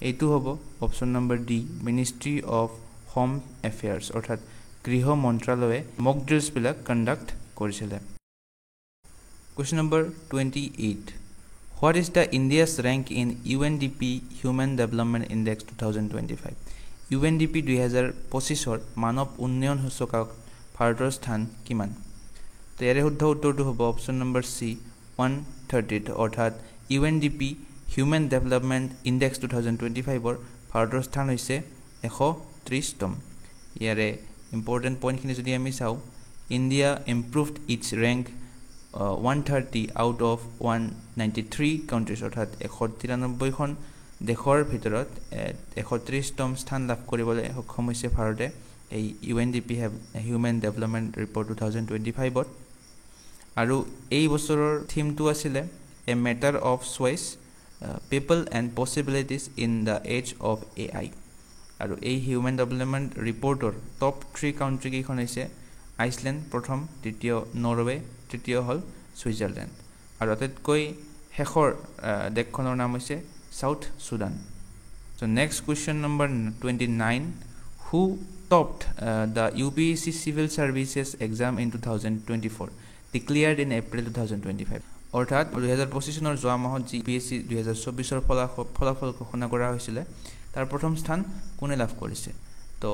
এইটো হ'ব option number D ministry of home affairs অৰ্থাৎ গৃহ মন্ত্ৰালয়ে মক ড্ৰিলছবিলাক কণ্ডাক্ট কৰিছিলে Question number 28. What is the India's rank in UNDP Human Development Index 2025? UNDP 2025 মানৱ উন্নয়ন সূচকাংকত ভাৰতৰ স্থান কিমান? তো ইয়াৰে শুদ্ধ উত্তৰটো হ'ব অপচন নম্বৰ সি 130 অৰ্থাৎ UNDP Human Development Index 2025 ভাৰতৰ স্থান হৈছে 130তম ইয়াৰে ইম্পৰ্টেণ্ট পইণ্টখিনি যদি আমি চাওঁ India improved its rank 130 out of 193 countries অৰ্থাৎ 193খন দেশৰ ভিতৰত 130তম স্থান লাভ কৰিবলৈ সক্ষম হৈছে ভাৰতে এই UNDP হিউমেন ডেভেলপমেণ্ট ৰিপৰ্ট 2025ত আৰু এই বছৰৰ থিমটো আছিলে a matter of choice people and possibilities in the age of AI আৰু এই হিউমেন ডেভেলপমেণ্ট ৰিপৰ্টৰ টপ 3 কাউণ্ট্ৰি কেইখন হৈছে আইচলেণ্ড প্ৰথম দ্বিতীয় নৰৱে তৃতীয় হল সুইজাৰলেণ্ড আৰু আটাইতকৈ শেষৰ দেশখনৰ নাম হৈছে south Sudan So next question number 29 who topped the UPSC civil services exam in 2024 declared in April 2025 অৰ্থাৎ 2025 চনৰ যোৱা মাহত যি UPSC 2024 ৰ ফলাফল ঘোষণা কৰা হৈছিল তাৰ প্ৰথম স্থান কোনে লাভ কৰিছে তো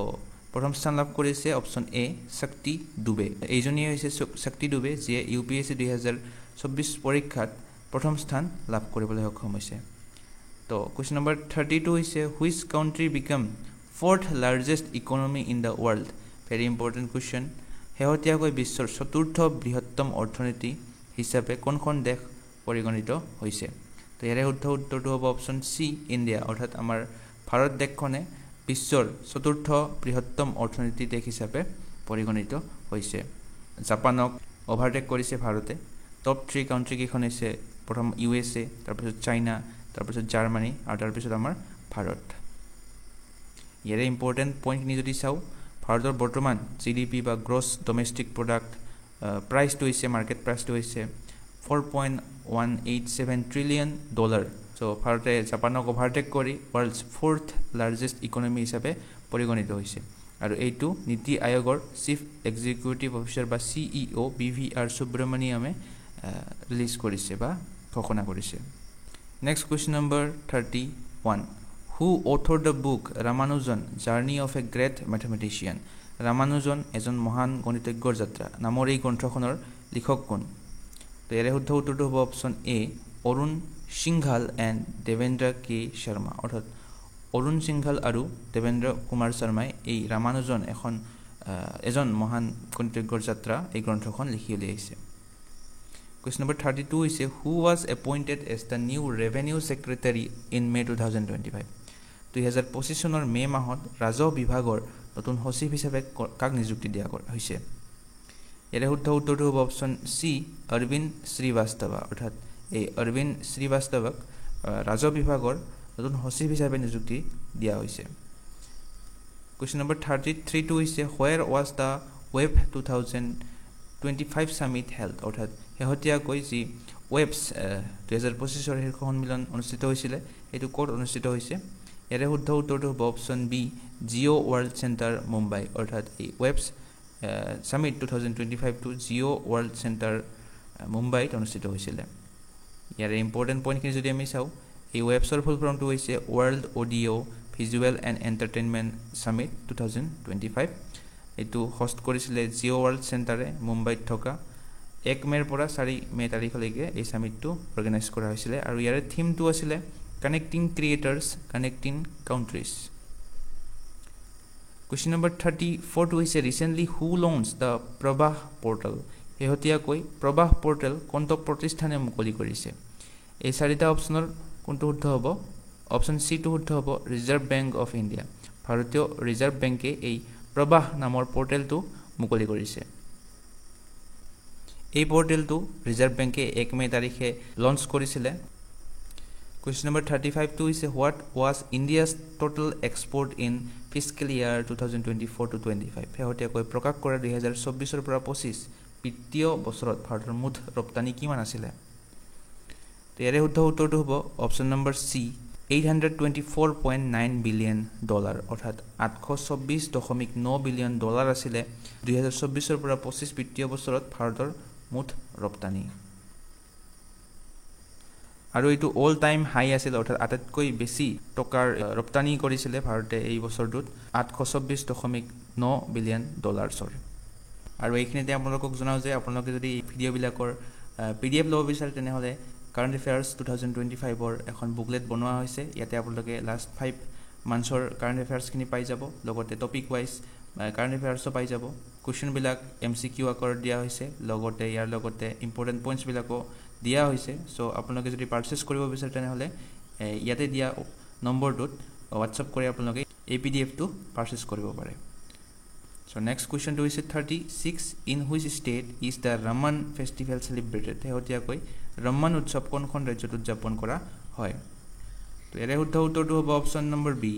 প্ৰথম স্থান লাভ কৰিছে অপচন এ শক্তি দুবে এইজনী হৈছে শক্তি দুবে যিয়ে UPSC 2024 পৰীক্ষাত প্ৰথম স্থান লাভ কৰিবলৈ সক্ষম হৈছে তো কোৱেশ্চন নম্বৰ 32 হৈছে which country became fourth largest economy in the world very important question শেহতীয়াকৈ বিশ্বৰ চতুৰ্থ বৃহত্তম অৰ্থনীতি হিচাপে কোনখন দেশ পৰিগণিত হৈছে তো ইয়াৰে শুদ্ধ উত্তৰটো হ'ব অপচন সি ইণ্ডিয়া অৰ্থাৎ আমাৰ ভাৰত দেশখনে বিশ্বৰ চতুৰ্থ বৃহত্তম অৰ্থনীতি দেশ হিচাপে পৰিগণিত হৈছে জাপানক ওভাৰটেক কৰিছে ভাৰতে টপ 3 কাউন্ট্ৰি কেইখন হৈছে প্ৰথম USA তাৰপিছত চাইনা তাৰপিছত জাৰ্মানী আৰু তাৰপিছত আমাৰ ভাৰত ইয়াৰে ইম্পৰ্টেণ্ট পইণ্টখিনি যদি চাওঁ ভাৰতৰ বৰ্তমান GDP বা গ্ৰছ ডমেষ্টিক প্ৰডাক্ট প্ৰাইচটো হৈছে মাৰ্কেট প্ৰাইচটো হৈছে $4.187 ট্ৰিলিয়ন So ভাৰতে জাপানক ওভাৰটেক কৰি ওয়াৰ্ল্ডছ ফোৰ্থ লাৰ্জেষ্ট ইকনমি হিচাপে পৰিগণিত হৈছে আৰু এইটো নীতি আয়োগৰ চিফ এক্সিকিউটিভ অফিচাৰ বা CEO BVR সুব্ৰমণিয়ামে ৰিলিজ কৰিছে বা ঘোষণা কৰিছে next question number 31 Who authored the book Ramanujan Journey of a Great Mathematician Ramanujan এজন মহান গণিতজ্ঞৰ যাত্ৰা নামৰ এই গ্ৰন্থখনৰ লিখক কোন তো ইয়াৰে শুদ্ধ উত্তৰটো হ'ব option A Arun Singhal and Devendra K Sharma অৰ্থাৎ অৰুণ সিংঘাল আৰু দেবেন্দ্ৰ কুমাৰ শৰ্মাই এই ৰামানুজন এজন মহান গণিতজ্ঞৰ যাত্ৰা এই গ্ৰন্থখন লিখি উলিয়াইছে Question number 32 হৈছে who was appointed as the new revenue secretary in May 2025 2025 চনৰ মে মাহত ৰাজহ বিভাগৰ নতুন সচিব হিচাপে কাক নিযুক্তি দিয়া হৈছে ইয়াৰে শুদ্ধ উত্তৰটো হ'ব অপচন সি অৰবিন্দ শ্ৰীবাস্তৱা অৰ্থাৎ এই অৰবিন্দ শ্ৰীবাস্তৱক ৰাজহ বিভাগৰ নতুন সচিব হিচাপে নিযুক্তি দিয়া হৈছে Question number 33 হৈছে where was the web 2025 summit held অৰ্থাৎ শেহতীয়াকৈ যি ৱেবছ 2025 ৰ শীৰ্ষ সন্মিলন অনুষ্ঠিত হৈছিল এটো ক'ত অনুষ্ঠিত হৈছে ইয়াৰে শুদ্ধ উত্তৰটো হ'ব option B Jio world centre Mumbai অৰ্থাৎ এই ৱেবছ summit 2025 to Jio world centre মুম্বাইত অনুষ্ঠিত হৈছিল ইয়াৰে ইম্পৰ্টেণ্ট পইণ্টখিনি যদি আমি চাওঁ এই ৱেবছৰ ফুল ফৰ্মটো হৈছে world audio visual and entertainment summit 2025 এটো হোষ্ট কৰিছিলে জিঅ ৱৰ্ল্ড চেণ্টাৰে মুম্বাইত থকা 1 মেৰ পৰা 4 মে তাৰিখলৈকে এই সামিটটো অৰ্গেনাইজ কৰা হৈছিল আৰু ইয়াৰে থিমটো আছিল connecting creators connecting countries Question number 34 হৈছে recently who launched the Pravaah portal শেহতীয়াকৈ প্ৰবাহ পোৰ্টেল কোনটো প্ৰতিষ্ঠানে মুকলি কৰিছে এই চাৰিটা অপচনৰ কোনটো শুদ্ধ হ'ব অপচন সি টো শুদ্ধ হ'ব ৰিজাৰ্ভ বেংক অফ ইণ্ডিয়া ভাৰতীয় ৰিজাৰ্ভ বেংকে এই প্ৰবাহ নামৰ পোৰ্টেলটো মুকলি কৰিছে এই পোৰ্টেলটো ৰিজাৰ্ভ বেংকে 1 মে তাৰিখে লঞ্চ কৰিছিল Question number 35 to is what was India's total export in fiscal year 2024 to 25 শেহতীয়াকৈ প্ৰকাশ কৰা 2024 পৰা 25 বিত্তীয় বছৰত ভাৰতৰ মুঠ ৰপ্তানি কিমান আছিলে তো ইয়াৰে শুদ্ধ উত্তৰটো হ'ব অপশ্যন নম্বৰ চি $824.9 বিলিয়ন অৰ্থাৎ 824.9 বিলিয়ন আছিলে 2024 পৰা 25 বিত্তীয় বছৰত ভাৰতৰ মুঠ ৰপ্তানি আৰু এইটো অল টাইম হাই আছিল অৰ্থাৎ আটাইতকৈ বেছি টকাৰ ৰপ্তানি কৰিছিলে ভাৰতে এই বছৰটোত 824.9 বিলিয়ন ডলাৰৰ আৰু এইখিনিতে আপোনালোকক জনাওঁ যে আপোনালোকে যদি এই ভিডিঅ'বিলাকৰ PDF ল'ব বিচাৰে তেনেহ'লে কাৰেণ্ট এফেয়াৰ্ছ 2025ৰ এখন বুকলেট বনোৱা হৈছে ইয়াতে আপোনালোকে লাষ্ট 5 মান্থছৰ কাৰেণ্ট এফেয়াৰ্ছখিনি পাই যাব লগতে টপিক ৱাইজ কাৰেণ্ট এফেয়াৰ্ছও পাই যাব কুৱেশ্যনবিলাক MCQ আকাৰত দিয়া হৈছে লগতে ইয়াৰ লগতে ইম্পৰ্টেণ্ট পইণ্টছবিলাকো দিয়া হৈছে সো আপোনালোকে যদি পাৰচেজ কৰিব বিচাৰে তেনেহ'লে ইয়াতে দিয়া নম্বৰটোত হোৱাটছআপ কৰি আপোনালোকে এই PDFটো পাৰচেজ কৰিব পাৰে So next question to is 36 in which state is the Raman festival celebrated হেহতিয়াকৈ ৰমমান উৎসৱ কোনখন ৰাজ্যত উদযাপন কৰা হয় তো এৰে শুদ্ধ উত্তৰটো হ'ব অপশ্যন নম্বৰ বি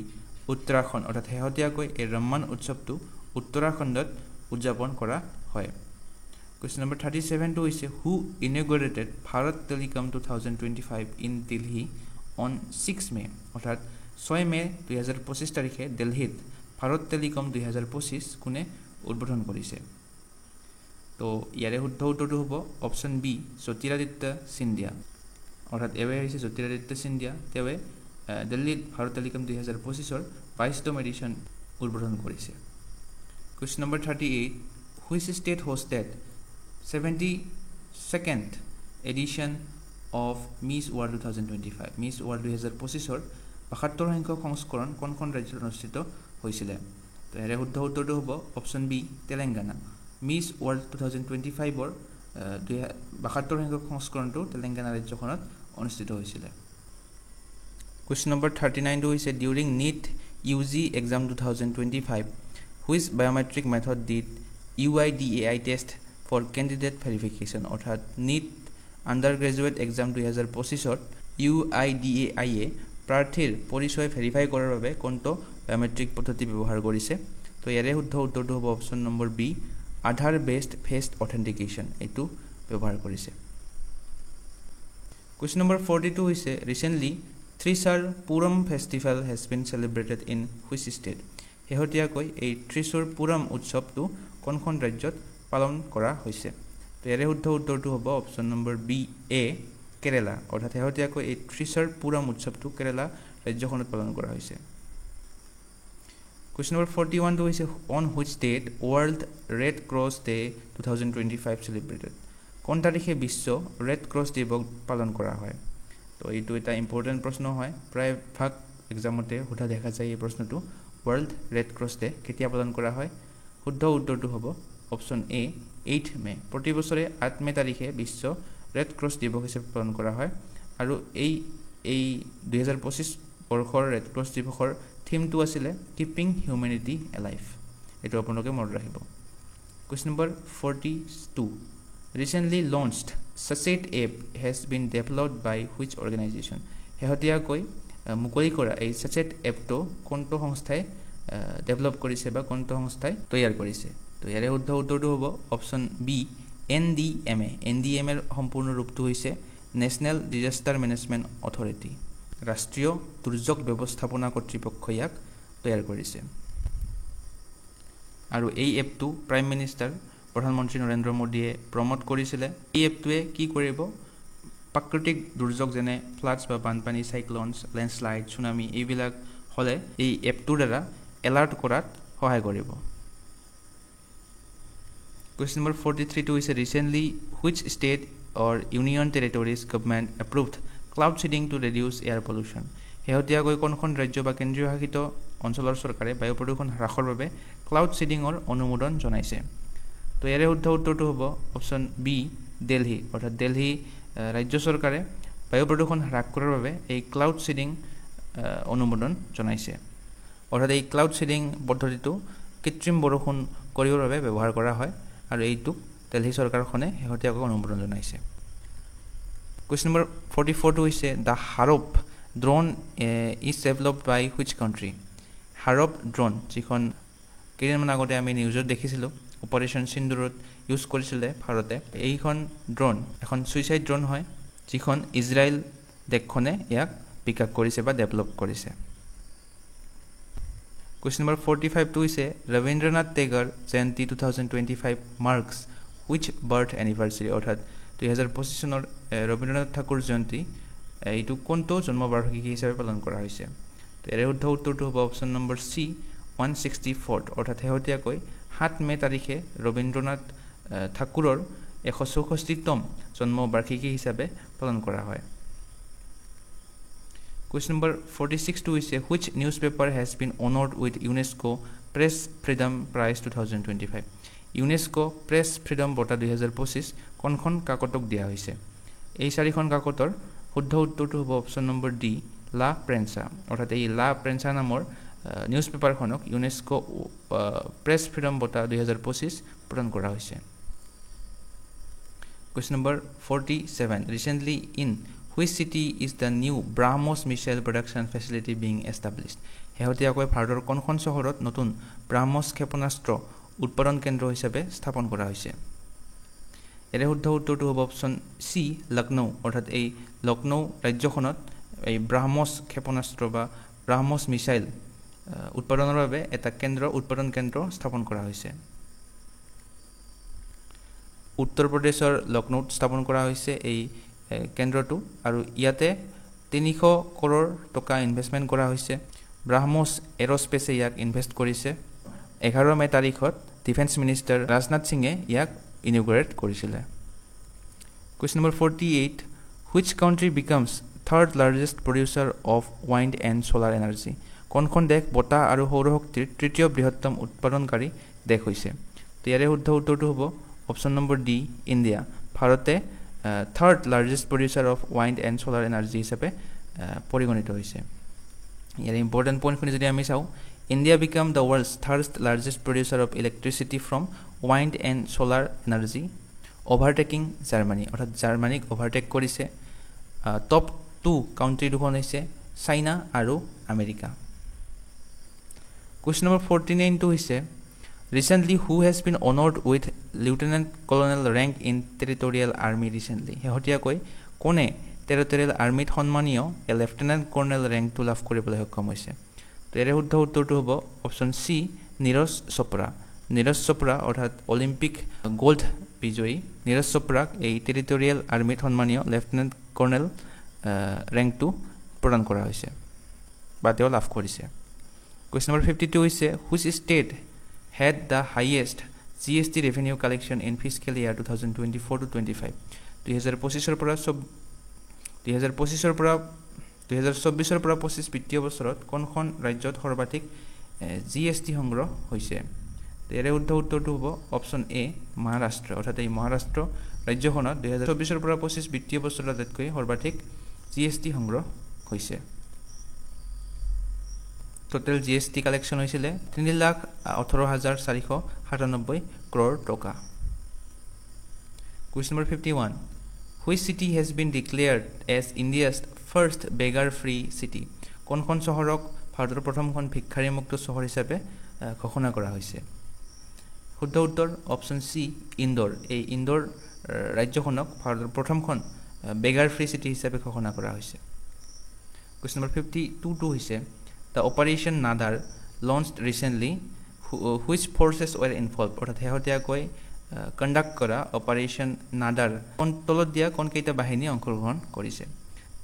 উত্তৰাখণ্ড অৰ্থাৎ হেহতিয়াকৈ এই ৰমমান উৎসৱটো উত্তৰাখণ্ডত উদযাপন কৰা হয় Question number 37 to is who inaugurated Bharat Telecom 2025 in Delhi on 6 May অৰ্থাৎ 6 মে 2025 তাৰিখে দিল্লীত ভাৰত টেলিকম 2025 কোনে উদ্বোধন কৰিছে তো ইয়াৰে শুদ্ধ উত্তৰটো হ'ব অপশ্যন বি জ্যোতিৰাদিত্য সিন্ধিয়া অৰ্থাৎ এৱে হৈছে জ্যোতিৰাদিত্য সিন্ধিয়া তেৱে দিল্লীত ভাৰত টেলিকম 2025ৰ 22তম এডিশ্যন উদ্বোধন কৰিছে Question number 38 which state hosted 72nd edition of Miss World 2025 Miss World 2025ৰ 72 সংখ্যক সংস্কৰণ কোনখন ৰাজ্যত অনুষ্ঠিত হৈছিলে তো ইয়াৰে শুদ্ধ উত্তৰটো হ'ব option B Telangana Miss World 2025ৰ 72 সংখ্যক সংস্কৰণটো তেলেংগানা ৰাজ্যখনত অনুষ্ঠিত হৈছিলে Question number 39 হৈছে during NEET UG exam 2025 which biometric method did UIDAI test for candidate verification অৰ্থাৎ NEET undergraduate exam 2025ত UIDAI প্ৰাৰ্থীৰ পৰিচয় ভেৰিফাই কৰাৰ বাবে কোনটো বায়োমেট্ৰিক পদ্ধতি ব্যৱহাৰ কৰিছে তো ইয়াৰে শুদ্ধ উত্তৰটো হ'ব অপশ্যন নম্বৰ বি আধাৰ বেসড ফেস অথেন্টিকেশন এটো ব্যৱহাৰ কৰিছে Question number 42 হৈছে recently Thrissur Puram festival has been celebrated in which state হেহতিয়াকৈ এই Thrissur Puram উৎসৱটো কোনখন ৰাজ্যত পালন কৰা হৈছে তো ইয়াৰে শুদ্ধ উত্তৰটো হ'ব option number B A Kerala অৰ্থাৎ হেহতিয়াকৈ এই Thrissur Puram উৎসৱটো কেৰালা ৰাজ্যখনত পালন কৰা হৈছে Question number 41 to is on which date World Red Cross Day 2025 celebrated কোন তাৰিখে বিশ্ব ৰেড ক্ৰছ দিৱস পালন কৰা হয় তো এইটো এটা ইম্পৰ্টেন্ট প্ৰশ্ন হয় প্ৰায় ভাগ এক্সামতে সোধা দেখা যায় এই প্ৰশ্নটো ওয়াৰ্ল্ড ৰেড ক্ৰছ ডে কেতিয়া পালন কৰা হয় শুদ্ধ উত্তৰটো হ'ব অপশ্যন এ 8 মে প্ৰতি বছৰে 8 মে তাৰিখে বিশ্ব ৰেড ক্ৰছ দিৱস হিচাপে পালন কৰা হয় আৰু এই 2025 বৰ্ষৰ ৰেড ক্ৰছ দিৱসৰ থিমটো আছিলে কিপিং হিউম্যানিটি এলাইভ এটো আপোনালোকে মনত ৰাখিব Question number 42 recently launched Sachet app has been developed by which organization হেহতিয়াকৈ মুকলি কৰা এই Sachet এপটো কোনটো সংস্থাই ডেভেলপ কৰিছে বা কোনটো সংস্থাই তৈয়াৰ কৰিছে তো ইয়াৰে শুদ্ধ উত্তৰটো হ'ব অপশ্যন বি NDMA এৰ সম্পূৰ্ণ ৰূপটো হৈছে নেশনেল ডিজাস্টাৰ মেনেজমেন্ট অথৰিটি ৰাষ্ট্ৰীয় দুৰ্যোগ ব্যৱস্থাপনা কৰ্তৃপক্ষ ইয়াক তৈয়াৰ কৰিছে আৰু এই এপটো প্ৰাইম মিনিষ্টাৰ প্ৰধানমন্ত্ৰী নৰেন্দ্ৰ মোদীয়ে প্ৰমোট কৰিছিলে এই এপটোৱে কি কৰিব প্ৰাকৃতিক দুৰ্যোগ যেনে ফ্লাডছ বা বানপানী সাইক্লোনছ লেণ্ডস্লাইড সুনামি এইবিলাক হলে এই এপটোৰ দ্বাৰা এলাৰ্ট কৰাত সহায় কৰিব Question number 43 to is recently which state or union territories government approved cloud seeding to reduce air pollution হেহতিয়াকৈ কোনখন ৰাজ্য বা কেন্দ্ৰীয় শাসিত অঞ্চলৰ চৰকাৰে বায়ু প্ৰদূষণ হ্ৰাসৰ বাবে ক্লাউড সিডিংৰ অনুমোদন জনাইছে তো ইয়াৰে শুদ্ধ উত্তৰটো হ'ব অপশ্যন বি দিল্লী অৰ্থাৎ দিল্লী ৰাজ্য চৰকাৰে বায়ু প্ৰদূষণ হ্ৰাস কৰাৰ বাবে এই ক্লাউড সিডিং অনুমোদন জনাইছে অৰ্থাৎ এই ক্লাউড সিডিং পদ্ধতিটো কৃত্ৰিম বৰষুণ কৰিবৰ বাবে ব্যৱহাৰ কৰা হয় আৰু এইটো দিল্লী চৰকাৰখনে হেহতিয়াকৈ অনুমোদন জনাইছে Question number 44 to is the Harop drone is developed by which country Harop drone যিখন কেইদিনমান আগতে আমি নিউজত দেখিছিলোঁ অপাৰেশ্যন সিন্দুৰত ইউজ কৰিছিলে ভাৰতে। এইখন ড্ৰোন এখন সুইচাইড ড্ৰোন হয়, যিখন ইজৰাইল দেশখনে ইয়াক বিকাশ কৰিছে বা ডেভেলপ কৰিছে। Question number 45 to is Rabindranath Tagore Jayanti 2025 marks which birth anniversary? অর্থাৎ 2025 চনৰ ৰবীন্দ্ৰনাথ ঠাকুৰ জয়ন্তী এইটো কোনটো জন্ম বাৰ্ষিকী হিচাপে পালন কৰা হৈছে? তো এৰে শুদ্ধ উত্তৰটো হ'ব অপশ্যন নম্বৰ সি 164, অৰ্থাৎ শেহতীয়াকৈ 7 মে তাৰিখে ৰবীন্দ্ৰনাথ ঠাকুৰৰ 164তম জন্ম বাৰ্ষিকী হিচাপে পালন কৰা হয়। Question number 46 to is which newspaper has been honored with UNESCO Press Freedom Prize 2025? UNESCO Press Freedom বঁটা 2025 কোনখন কাকতক দিয়া হৈছে? এই চাৰিখন কাকতৰ শুদ্ধ উত্তৰটো হ'ব অপশ্যন নম্বৰ ডি লা প্ৰেঞ্চা, অৰ্থাৎ এই লা প্ৰেঞ্চা নামৰ নিউজ পেপাৰখনক ইউনেস্কো প্ৰেছ ফ্ৰীডম বঁটা 2025 প্ৰদান কৰা হৈছে। Question number 47 recently in which city is the new BrahMos missile production facility being established? শেহতীয়াকৈ ভাৰতৰ কোনখন চহৰত নতুন ব্ৰাহ্মছ ক্ষেপণাস্ত্ৰ উৎপাদন কেন্দ্ৰ হিচাপে স্থাপন কৰা হৈছে? এৰে শুদ্ধ উত্তৰটো হ'ব অপশ্যন সি লক্ষ্ণৌ, অৰ্থাৎ এই লক্ষ্ণৌ ৰাজ্যখনত এই ব্ৰাহ্মছ ক্ষেপণাস্ত্ৰ বা ব্ৰাহ্মছ মিছাইল উৎপাদনৰ বাবে এটা উৎপাদন কেন্দ্ৰ স্থাপন কৰা হৈছে। উত্তৰ প্ৰদেশৰ লক্ষ্ণৌত স্থাপন কৰা হৈছে এই কেন্দ্ৰটো, আৰু ইয়াতে 300 কৰোৰ টকা ইনভেষ্টমেণ্ট কৰা হৈছে। ব্ৰাহ্মছ এৰস্পেচে ইয়াক ইনভেষ্ট কৰিছে। 11 মে তাৰিখত ডিফেন্স মিনিষ্টাৰ ৰাজনাথ সিঙে ইয়াক ইনগ্ৰেট কৰিছিলে। Question number 48 which country becomes third largest producer of wind and solar energy? কোনখন দেশ বতাহ আৰু সৌৰ শক্তিৰ তৃতীয় বৃহত্তম উৎপাদনকাৰী দেশ হৈছে? তো ইয়াৰে শুদ্ধ উত্তৰটো হ'ব অপশ্যন নম্বৰ ডি ইণ্ডিয়া। ভাৰতে third largest producer of wind and solar energy হিচাপে পৰিগণিত হৈছে। ইয়াৰ ইম্পৰ্টেণ্ট পইণ্টখিনি যদি আমি চাওঁ, India become the world's third largest producer of electricity from wind and solar energy, overtaking Germany, অৰ্থাৎ জাৰ্মানীক অভাৰটেক কৰিছে। টপ 2 কাউণ্ট্ৰি দুখন হৈছে চাইনা আৰু আমেৰিকা। Question number 49 to হৈছে recently who has been honored with lieutenant colonel rank in territorial army recently? শেহতীয়াকৈ কোনে টেৰিটৰিয়েল আৰ্মিত সন্মানীয় লেফটেনেণ্ট কৰ্নেল ৰেংকটো লাভ কৰিবলৈ সক্ষম হৈছে? তো ইয়াৰে শুদ্ধ উত্তৰটো হ'ব অপশ্যন চি নীৰজ চোপ্ৰা। নীৰজ চোপ্ৰা অৰ্থাৎ অলিম্পিক গোল্ড বিজয়ী নীৰজ চোপ্ৰাক এই টেৰিটৰিয়েল আৰ্মিত সন্মানীয় লেফটেনেণ্ট কৰ্নেল ৰেংকটো প্ৰদান কৰা হৈছে বা তেওঁ লাভ কৰিছে। Question number 52 হৈছে which state had the highest GST revenue collection in fiscal year 2024 to 25? 2025 পৰা 25 বিত্তীয় বছৰত কোনখন ৰাজ্যত সৰ্বাধিক GST সংগ্ৰহ হৈছে? ইয়াৰে শুদ্ধ উত্তৰটো হ'ব অপশ্যন এ মহাৰাষ্ট্ৰ, অৰ্থাৎ এই মহাৰাষ্ট্ৰ ৰাজ্যখনত 2024 পৰা 25 বিত্তীয় বছৰত আটাইতকৈ সৰ্বাধিক GST সংগ্ৰহ হৈছে। টোটেল GST কালেকশ্যন হৈছিলে 3,18,497 crore টকা। Question number 51 which city has been declared as India's first beggar-free city? কোনখন চহৰক ভাৰতৰ প্ৰথমখন ভিক্ষাৰীমুক্ত চহৰ হিচাপে ঘোষণা কৰা হৈছে? শুদ্ধ উত্তৰ অপশ্যন চি ইন্দোৰ। এই ইন্দোৰ ৰাজ্যখনক ভাৰতৰ প্ৰথমখন বেগাৰ-ফ্ৰী চিটি হিচাপে ঘোষণা কৰা হৈছে। Question number 52 to হৈছে The Operation Nadar launched recently which forces were involved? অৰ্থাৎ শেহতীয়াকৈ কণ্ডাক্ট কৰা অপাৰেশ্যন নাডাৰ তলত দিয়া কোনকেইটা বাহিনী অংশগ্ৰহণ কৰিছে?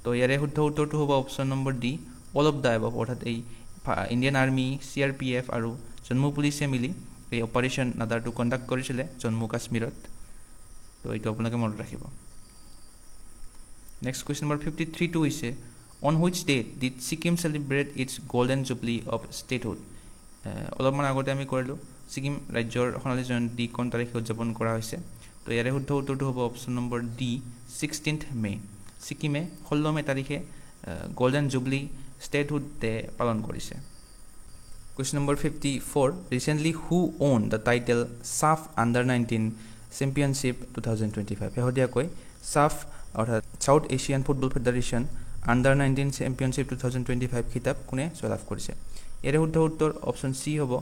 তো ইয়াৰে শুদ্ধ উত্তৰটো হ'ব option number D all of the above, অৰ্থাৎ এই ইণ্ডিয়ান আৰ্মি CRPF আৰু জম্মু পুলিচে মিলি এই অপাৰেশ্যন নাডাৰটো কণ্ডাক্ট কৰিছিলে জম্মু কাশ্মীৰত। তো এইটো আপোনালোকে মনত ৰাখিব। নেক্সট কুৱেশ্যন নম্বৰ 53 to হৈছে On which date did Sikkim celebrate its golden jubilee of statehood? অলপমান আগতে আমি কৰিলোঁ ছিকিম ৰাজ্যৰ সোণালী জয়ন্তী কোন তাৰিখে উদযাপন কৰা হৈছে? তো ইয়াৰে শুদ্ধ উত্তৰটো হ'ব অপশ্যন নম্বৰ ডি 16 মে। ছিকিমে 16 মে তাৰিখে গোল্ডেন জুবলি ষ্টেটহুড ডে পালন কৰিছে। Question number 54 Recently who owned the title SAF Under-19 Championship 2025? শেহতীয়াকৈ SAF অৰ্থাৎ South Asian Football Federation Under-19 Championship 2025 খিতাপ কোনে জয়লাভ কৰিছে? ইয়াৰে শুদ্ধ উত্তৰ অপশ্যন চি হ'ব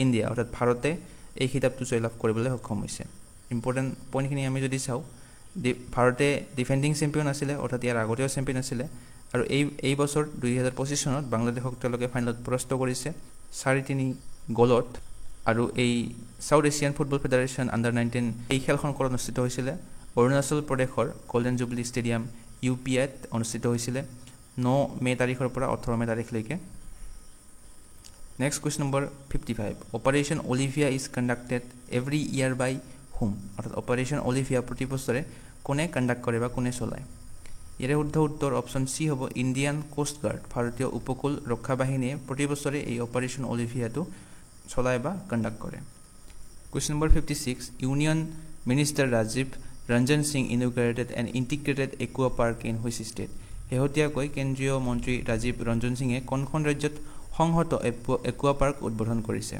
ইণ্ডিয়া, অৰ্থাৎ ভাৰতে এই খিতাপটো জয়লাভ কৰিবলৈ সক্ষম হৈছে ইম্পৰ্টেণ্ট পইণ্টখিনি আমি যদি চাওঁ ভাৰতে ডিফেণ্ডিং চেম্পিয়ন আছিলে অৰ্থাৎ ইয়াৰ আগতেও চেম্পিয়ন আছিলে আৰু এই বছৰ 2025 চনত বাংলাদেশক তেওঁলোকে ফাইনেলত পৰাস্ত কৰিছে 4-3 গলত আৰু এই সাউথ এছিয়ান ফুটবল ফেডাৰেশ্যন আণ্ডাৰ-19 এই খেলখন অনুষ্ঠিত হৈছিলে অৰুণাচল প্ৰদেশৰ গোল্ডেন জুবলি ষ্টেডিয়াম UPIত অনুষ্ঠিত হৈছিলে 9 মে তাৰিখৰ পৰা 18 মে তাৰিখলৈকে next question number 55 operation Olivia is conducted every year by whom অৰ্থাৎ অপাৰেশ্যন অলিভিয়া প্ৰতি বছৰে কোনে কণ্ডাক্ট কৰে বা কোনে চলায় ইয়াৰে শুদ্ধ উত্তৰ অপশ্যন চি হ'ব ইণ্ডিয়ান কোষ্ট গাৰ্ড ভাৰতীয় উপকূল ৰক্ষা বাহিনীয়ে প্ৰতি বছৰে এই অপাৰেশ্যন অলিভিয়াটো চলায় বা কণ্ডাক্ট কৰে question number 56 union minister Rajiv Ranjan Singh integrated an integrated aqua park in which state শেহতীয়াকৈ কেন্দ্ৰীয় মন্ত্ৰী ৰাজীৱ ৰঞ্জন সিঙে কোনখন ৰাজ্যত সংহত একুৱা পাৰ্ক উদ্বোধন কৰিছে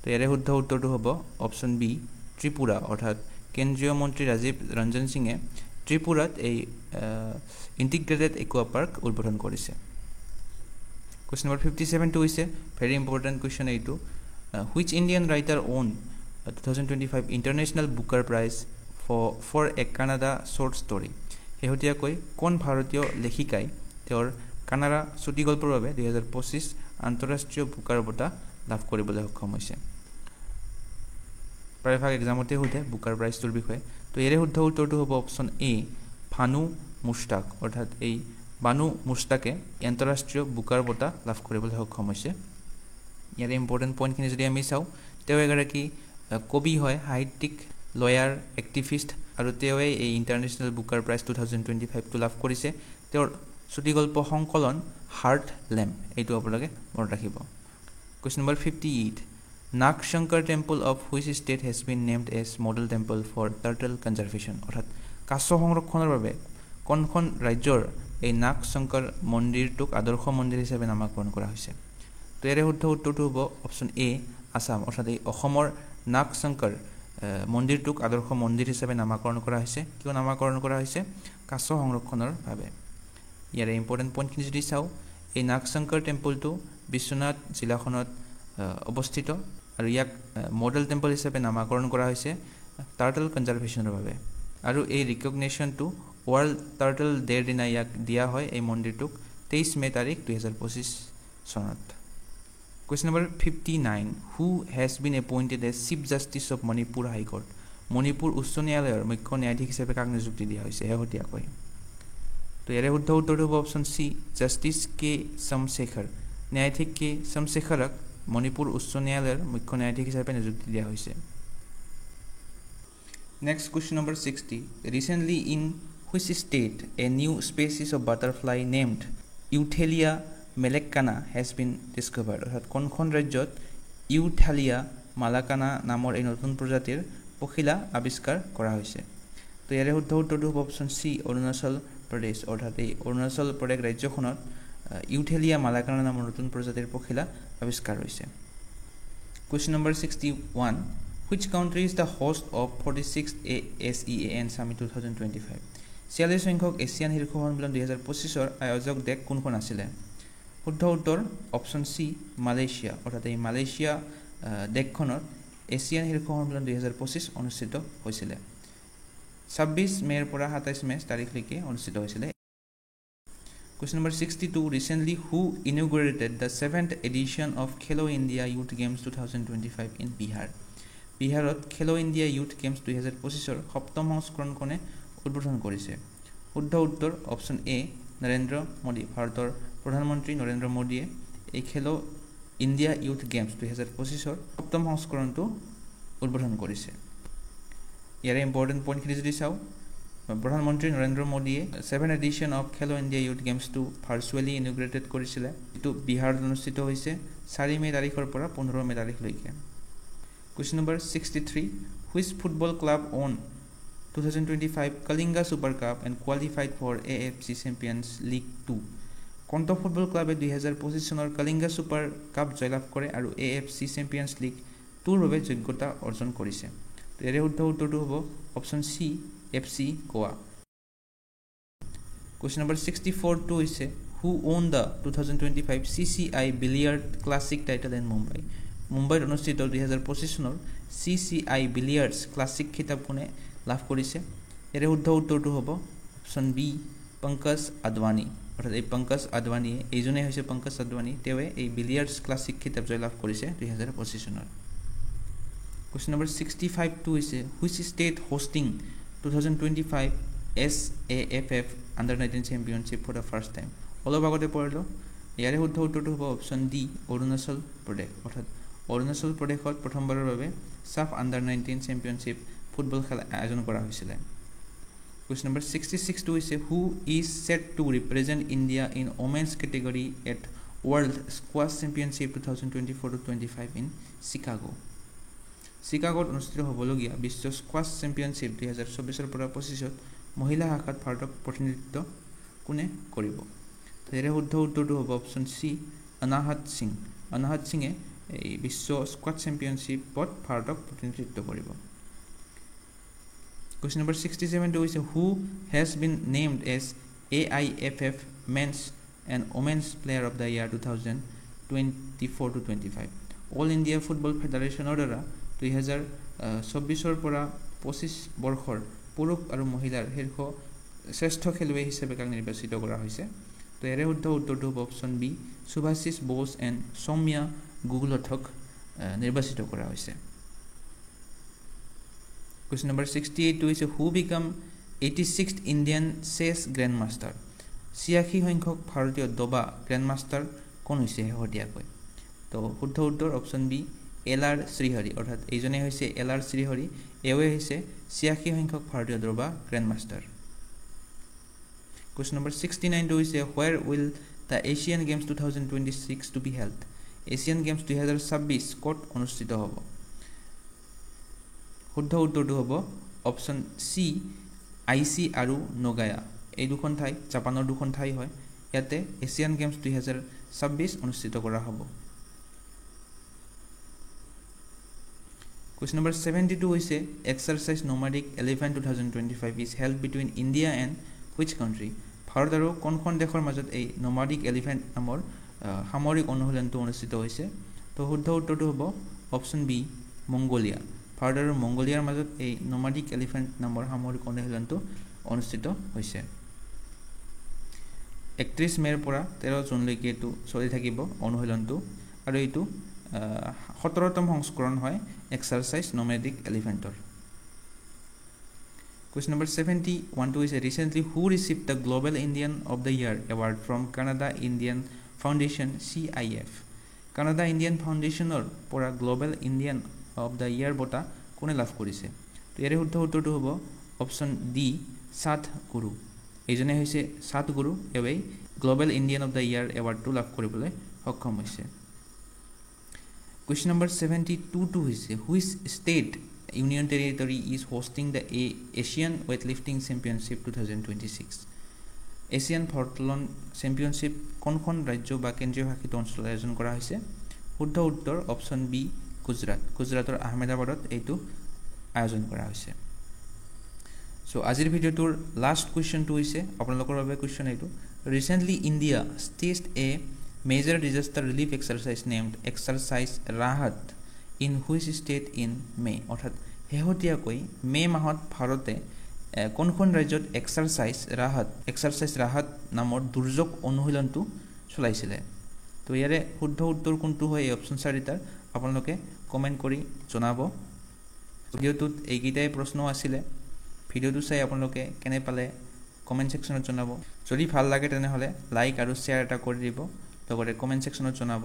তো ইয়াৰে শুদ্ধ উত্তৰটো হ'ব অপশ্যন বি ত্ৰিপুৰা অৰ্থাৎ কেন্দ্ৰীয় মন্ত্ৰী ৰাজীৱ ৰঞ্জন সিঙে ত্ৰিপুৰাত এই ইণ্টিগ্ৰেটেড একুৱা পাৰ্ক উদ্বোধন কৰিছে কুৱেশ্যন নম্বৰ 57 টো হৈছে ভেৰি ইম্পৰ্টেণ্ট কুৱেশ্যন এইটো which Indian writer won 2025 international Booker prize for a Canada short story শেহতীয়াকৈ কোন ভাৰতীয় লেখিকাই তেওঁৰ কানাডা চুটিগল্পৰ বাবে 2025 আন্তঃৰাষ্ট্ৰীয় বুকাৰ বঁটা লাভ কৰিবলৈ সক্ষম হৈছে প্ৰায়ভাগ এক্সামতে সোধে বুকাৰ প্ৰাইজটোৰ বিষয়ে তো ইয়াৰে শুদ্ধ উত্তৰটো হ'ব অপশ্যন এ ভানু মুস্তাক অৰ্থাৎ এই বানু মুস্তাকে আন্তঃৰাষ্ট্ৰীয় বুকাৰ বঁটা লাভ কৰিবলৈ সক্ষম হৈছে ইয়াৰে ইম্পৰ্টেণ্ট পইণ্টখিনি যদি আমি চাওঁ তেওঁ এগৰাকী কবি হয় সাহিত্যিক লয়াৰ এক্টিভিষ্ট আৰু তেওঁৱে এই ইণ্টাৰনেশ্যনেল বুকাৰ প্ৰাইজ 2025 টো লাভ কৰিছে তেওঁৰ চুটিগল্প সংকলন হাৰ্ট লেম্প এইটো আপোনালোকে মনত ৰাখিব question number 58 Nagshankar temple of which state has been named as model temple for turtle conservation অৰ্থাৎ কাছ সংৰক্ষণৰ বাবে কোনখন ৰাজ্যৰ এই নাগশংকৰ মন্দিৰটোক আদৰ্শ মন্দিৰ হিচাপে নামাকৰণ কৰা হৈছে তো ইয়াৰে শুদ্ধ উত্তৰটো হ'ব অপশ্যন এ আসাম অৰ্থাৎ এই অসমৰ নাগশংকৰ মন্দিৰটোক আদৰ্শ মন্দিৰ হিচাপে নামাকৰণ কৰা হৈছে কিয় নামাকৰণ কৰা হৈছে কাছ সংৰক্ষণৰ বাবে ইয়াৰে ইম্পৰ্টেণ্ট পইণ্টখিনি যদি চাওঁ এই নাগশংকৰ টেম্পলটো বিশ্বনাথ জিলাখনত অৱস্থিত আৰু ইয়াক মডেল টেম্পল হিচাপে নামাকৰণ কৰা হৈছে টাৰ্টল কনজাৰ্ভেশ্যনৰ বাবে আৰু এই ৰিকগনিশ্যনটো ৱৰ্ল্ড টাৰ্টল ডেৰ দিনা ইয়াক দিয়া হয় এই মন্দিৰটোক 23 মে তাৰিখ 2025 চনত question number 59 who has been appointed as chief justice of Manipur high court Manipur উচ্চ ন্যায়ালয়ৰ মুখ্য ন্যায়াধীশ হিচাপে কাক নিযুক্তি দিয়া হৈছে শেহতীয়াকৈ তো ইয়াৰে শুদ্ধ উত্তৰটো হ'ব অপশ্যন চি জাষ্টিচ কে সমশেখৰ ন্যায়াধীশ কে সমশেখৰক মণিপুৰ উচ্চ ন্যায়ালয়ৰ মুখ্য ন্যায়াধীশ হিচাপে নিযুক্তি দিয়া হৈছে next question number 60 recently in which state a new species of butterfly named Euthalia malaccana has been discovered অৰ্থাৎ কোনখন ৰাজ্যত ইউথেলিয়া মালাকানা নামৰ এই নতুন প্ৰজাতিৰ পখিলা আৱিষ্কাৰ কৰা হৈছে তো ইয়াৰে শুদ্ধ উত্তৰটো হ'ব অপশ্যন চি অৰুণাচল প্ৰদেশ অৰ্থাৎ এই অৰুণাচল প্ৰদেশ ৰাজ্যখনত ইউথেলিয়া মালাকানা নামৰ নতুন প্ৰজাতিৰ পখিলা আৱিষ্কাৰ হৈছে question number 61 which country is the host of 46th ASEAN Summit 2025 46 সংখ্যক এছিয়ান শীৰ্ষ সন্মিলন 2025ৰ আয়োজক দেশ কোনখন আছিলে শুদ্ধ উত্তৰ অপশ্যন চি মালয়েছিয়া অৰ্থাৎ এই মালয়েছিয়া দেশখনত এছিয়ান শীৰ্ষ সন্মিলন 2025 অনুষ্ঠিত হৈছিলে 26 মেৰ পৰা 27 মে তাৰিখলৈকে অনুষ্ঠিত হৈছিলে Question number 62 recently who inaugurated the 7th edition of Khelo India Youth Games 2025 in Bihar বিহাৰত খেলো ইণ্ডিয়া ইউথ গেমছ 2025ৰ সপ্তম সংস্কৰণ কোনে উদ্বোধন কৰিছে শুদ্ধ উত্তৰ অপশ্যন এ নৰেন্দ্ৰ মোদী ভাৰতৰ প্ৰধানমন্ত্ৰী নৰেন্দ্ৰ মোদীয়ে এই খেলো ইণ্ডিয়া ইউথ গেমছ 2025ৰ সপ্তম সংস্কৰণটো উদ্বোধন কৰিছে ইয়াৰে ইম্পৰ্টেণ্ট পইণ্টখিনি যদি চাওঁ প্ৰধানমন্ত্ৰী নৰেন্দ্ৰ মোদীয়ে 7th এডিশ্যন অফ খেলো ইণ্ডিয়া ইউথ গেমছটো ভাৰ্চুৱেলি ইনগ্ৰেটেড কৰিছিলে এইটো বিহাৰত অনুষ্ঠিত হৈছে 4 মে তাৰিখৰ পৰা 15 মে তাৰিখলৈকে Question number 63 Which football club won 2025 Kalinga Super Cup and qualified for AFC Champions League 2 কোনটো ফুটবল ক্লাবে 2025 চনৰ কালিংগা সুপাৰ কাপ জয়লাভ কৰে আৰু AFC Champions League 2ৰ বাবে যোগ্যতা অৰ্জন কৰিছে তো ইয়াৰে শুদ্ধ উত্তৰটো হ'ব অপশ্যন সি FC গোৱা Question number 64 টো হৈছে Who won the 2025 CCI Billiard Classic title in Mumbai মুম্বাইত অনুষ্ঠিত 2025 চনৰ CCI বিলিয়াৰ্ডছ ক্লাছিক খিতাপ কোনে লাভ কৰিছে ইয়াৰে শুদ্ধ উত্তৰটো হ'ব অপশ্যন বি পংকজ আদৱানী অৰ্থাৎ এই পংকজ আদৱানীয়ে এইজনে হৈছে পংকজ আদৱানী তেৱে এই বিলিয়াৰ্ডছ ক্লাছিক খিতাপ জয়লাভ কৰিছে 2025 চনত Question number 65 2 is which state hosting 2025 SAFF Under-19 Championship for the first time? অলপ আগতে পঢ়িলো ইয়াৰে শুদ্ধ উত্তৰটো হ'ব অপশ্যন ডি অৰুণাচল প্ৰদেশ অৰ্থাৎ অৰুণাচল প্ৰদেশত প্ৰথমবাৰৰ বাবে সাফ Under-19 Championship ফুটবল খেল আয়োজন কৰা হৈছিল Question number 66 2 is who is set to represent India in women's category at World Squash Championship 2024-25 in Chicago Chicago অনুষ্ঠিত হ'বলগীয়া বিশ্ব স্কোৱাছ চেম্পিয়নশ্বিপ 2024 পৰা 25ত মহিলা শাখাত ভাৰতক প্ৰতিনিধিত্ব কোনে কৰিব তেৰে শুদ্ধ উত্তৰটো হ'ব অপশ্যন সি অনাহত সিংয়ে এই বিশ্ব স্কোৱাছ চেম্পিয়নশ্বিপত ভাৰতক প্ৰতিনিধিত্ব কৰিব Question number 67 2 is who has been named as AIFF Men's and Women's Player of the Year 2024-25 All India Football Federation দ্বাৰা 2024 পৰা 25 বৰ্ষৰ পুৰুষ আৰু মহিলাৰ শীৰ্ষ শ্ৰেষ্ঠ খেলুৱৈ হিচাপে কাক নিৰ্বাচিত কৰা হৈছে তো ইয়াৰে শুদ্ধ উত্তৰটো হ'ব option B Subhashish Bose and Soumya গুগলথক নিৰ্বাচিত কৰা হৈছে Question number 68 is who become 86th Indian chess grandmaster 86 সংখ্যক ভাৰতীয় দবা গ্ৰ্যান্ডমাষ্টাৰ কোন হৈছে হটিয়াকৈ তো শুদ্ধ উত্তৰ অপশ্যন বি এলআৰ শ্ৰীহৰি অৰ্থাৎ এইজনে হৈছে এলআৰ শ্ৰীহৰি এৱে হৈছে 86 সংখ্যক ভাৰতীয় দবা গ্ৰ্যান্ডমাষ্টাৰ Question number 69 is where will the Asian Games 2026 to be held Asian Games 2026 ক'ত অনুষ্ঠিত হ'ব শুদ্ধ উত্তৰটো হ'ব অপশ্যন সি আইচি আৰু নগায়া এই দুখন ঠাই জাপানৰ দুখন ঠাই হয় ইয়াতে এছিয়ান গেমছ 2026 অনুষ্ঠিত কৰা হ'ব Question number 72 is exercise nomadic elephant 2025 is held between India and which country Bharat আৰু কোনখন দেশৰ মাজত এই nomadic elephant নামৰ সামৰিক অনুশীলনটো অনুষ্ঠিত হৈছে তো শুদ্ধ উত্তৰটো হ'ব অপশ্যন বি মংগোলিয়া ভাৰত আৰু মংগোলিয়াৰ মাজত এই nomadic elephant নামৰ সামৰিক অনুশীলনটো অনুষ্ঠিত হৈছে 31 মেৰ পৰা 13 জুনলৈকে এটো চলি থাকিব অনুশীলনটো আৰু এইটো 17তম সংস্কৰণ হয় exercise nomadic elephantৰ Question number 71 is recently who received the Global Indian of the Year award from Canada Indian Foundation CIF Canada Indian Foundation or পৰা Global Indian of the Year বঁটা কোনে লাভ কৰিছে তো ইয়াৰে শুদ্ধ উত্তৰটো হ'ব অপশ্যন ডি সাত গুৰু এইজনে হৈছে সাত গুৰু away Global Indian of the Year এৱাৰ্ডটো লাভ কৰিবলৈ সক্ষম হৈছে Question number 72 is which state Union Territory is hosting the Asian Weightlifting Championship 2026 Asian Powerlifting Championship কোনখন ৰাজ্য বা কেন্দ্ৰীয় শাসিত অঞ্চলত আয়োজন কৰা হৈছে শুদ্ধ উত্তৰ অপশ্যন বি গুজৰাটৰ আহমেদাবাদত এইটো আয়োজন কৰা হৈছে সো আজিৰ ভিডিওটোৰ লাষ্ট কোৱেশ্চনটো হৈছে আপোনালোকৰ বাবে কোৱেশ্চন এইটো recently India staged a major disaster relief exercise named exercise rahat in which state in May অৰ্থাৎ হেহতিয়াকৈ মে মাহত ভাৰতে কোনখন ৰাজ্যত এক্সাৰসাইজ ৰাহাত নামৰ দুৰ্যোগ অনুশীলনটো চলাইছিল তো ইয়াৰে শুদ্ধ উত্তৰ কোনটো হয় এই অপচন চাৰিটাৰ আপোনালোকে কমেন্ট কৰি জনাব ভিডিওটোত এইকেইটাই প্ৰশ্ন আছিল ভিডিওটো চাই আপোনালোকে কেনে পালে কমেন্ট সেকশনত জনাব যদি ভাল লাগে তেনেহলে লাইক আৰু শেয়াৰ এটা কৰি দিব লগতে কমেন্ট সেকশনত জনাব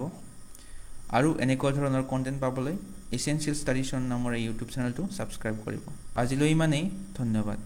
আৰু এনেকুৱা ধৰণৰ কন্টেন্ট পাবলৈ এসেনশিয়েল ষ্টাডিজ নামৰ এই ইউটিউব চেনেলটো সাবস্ক্ৰাইব কৰিব আজিলৈ ইমানেই ধন্যবাদ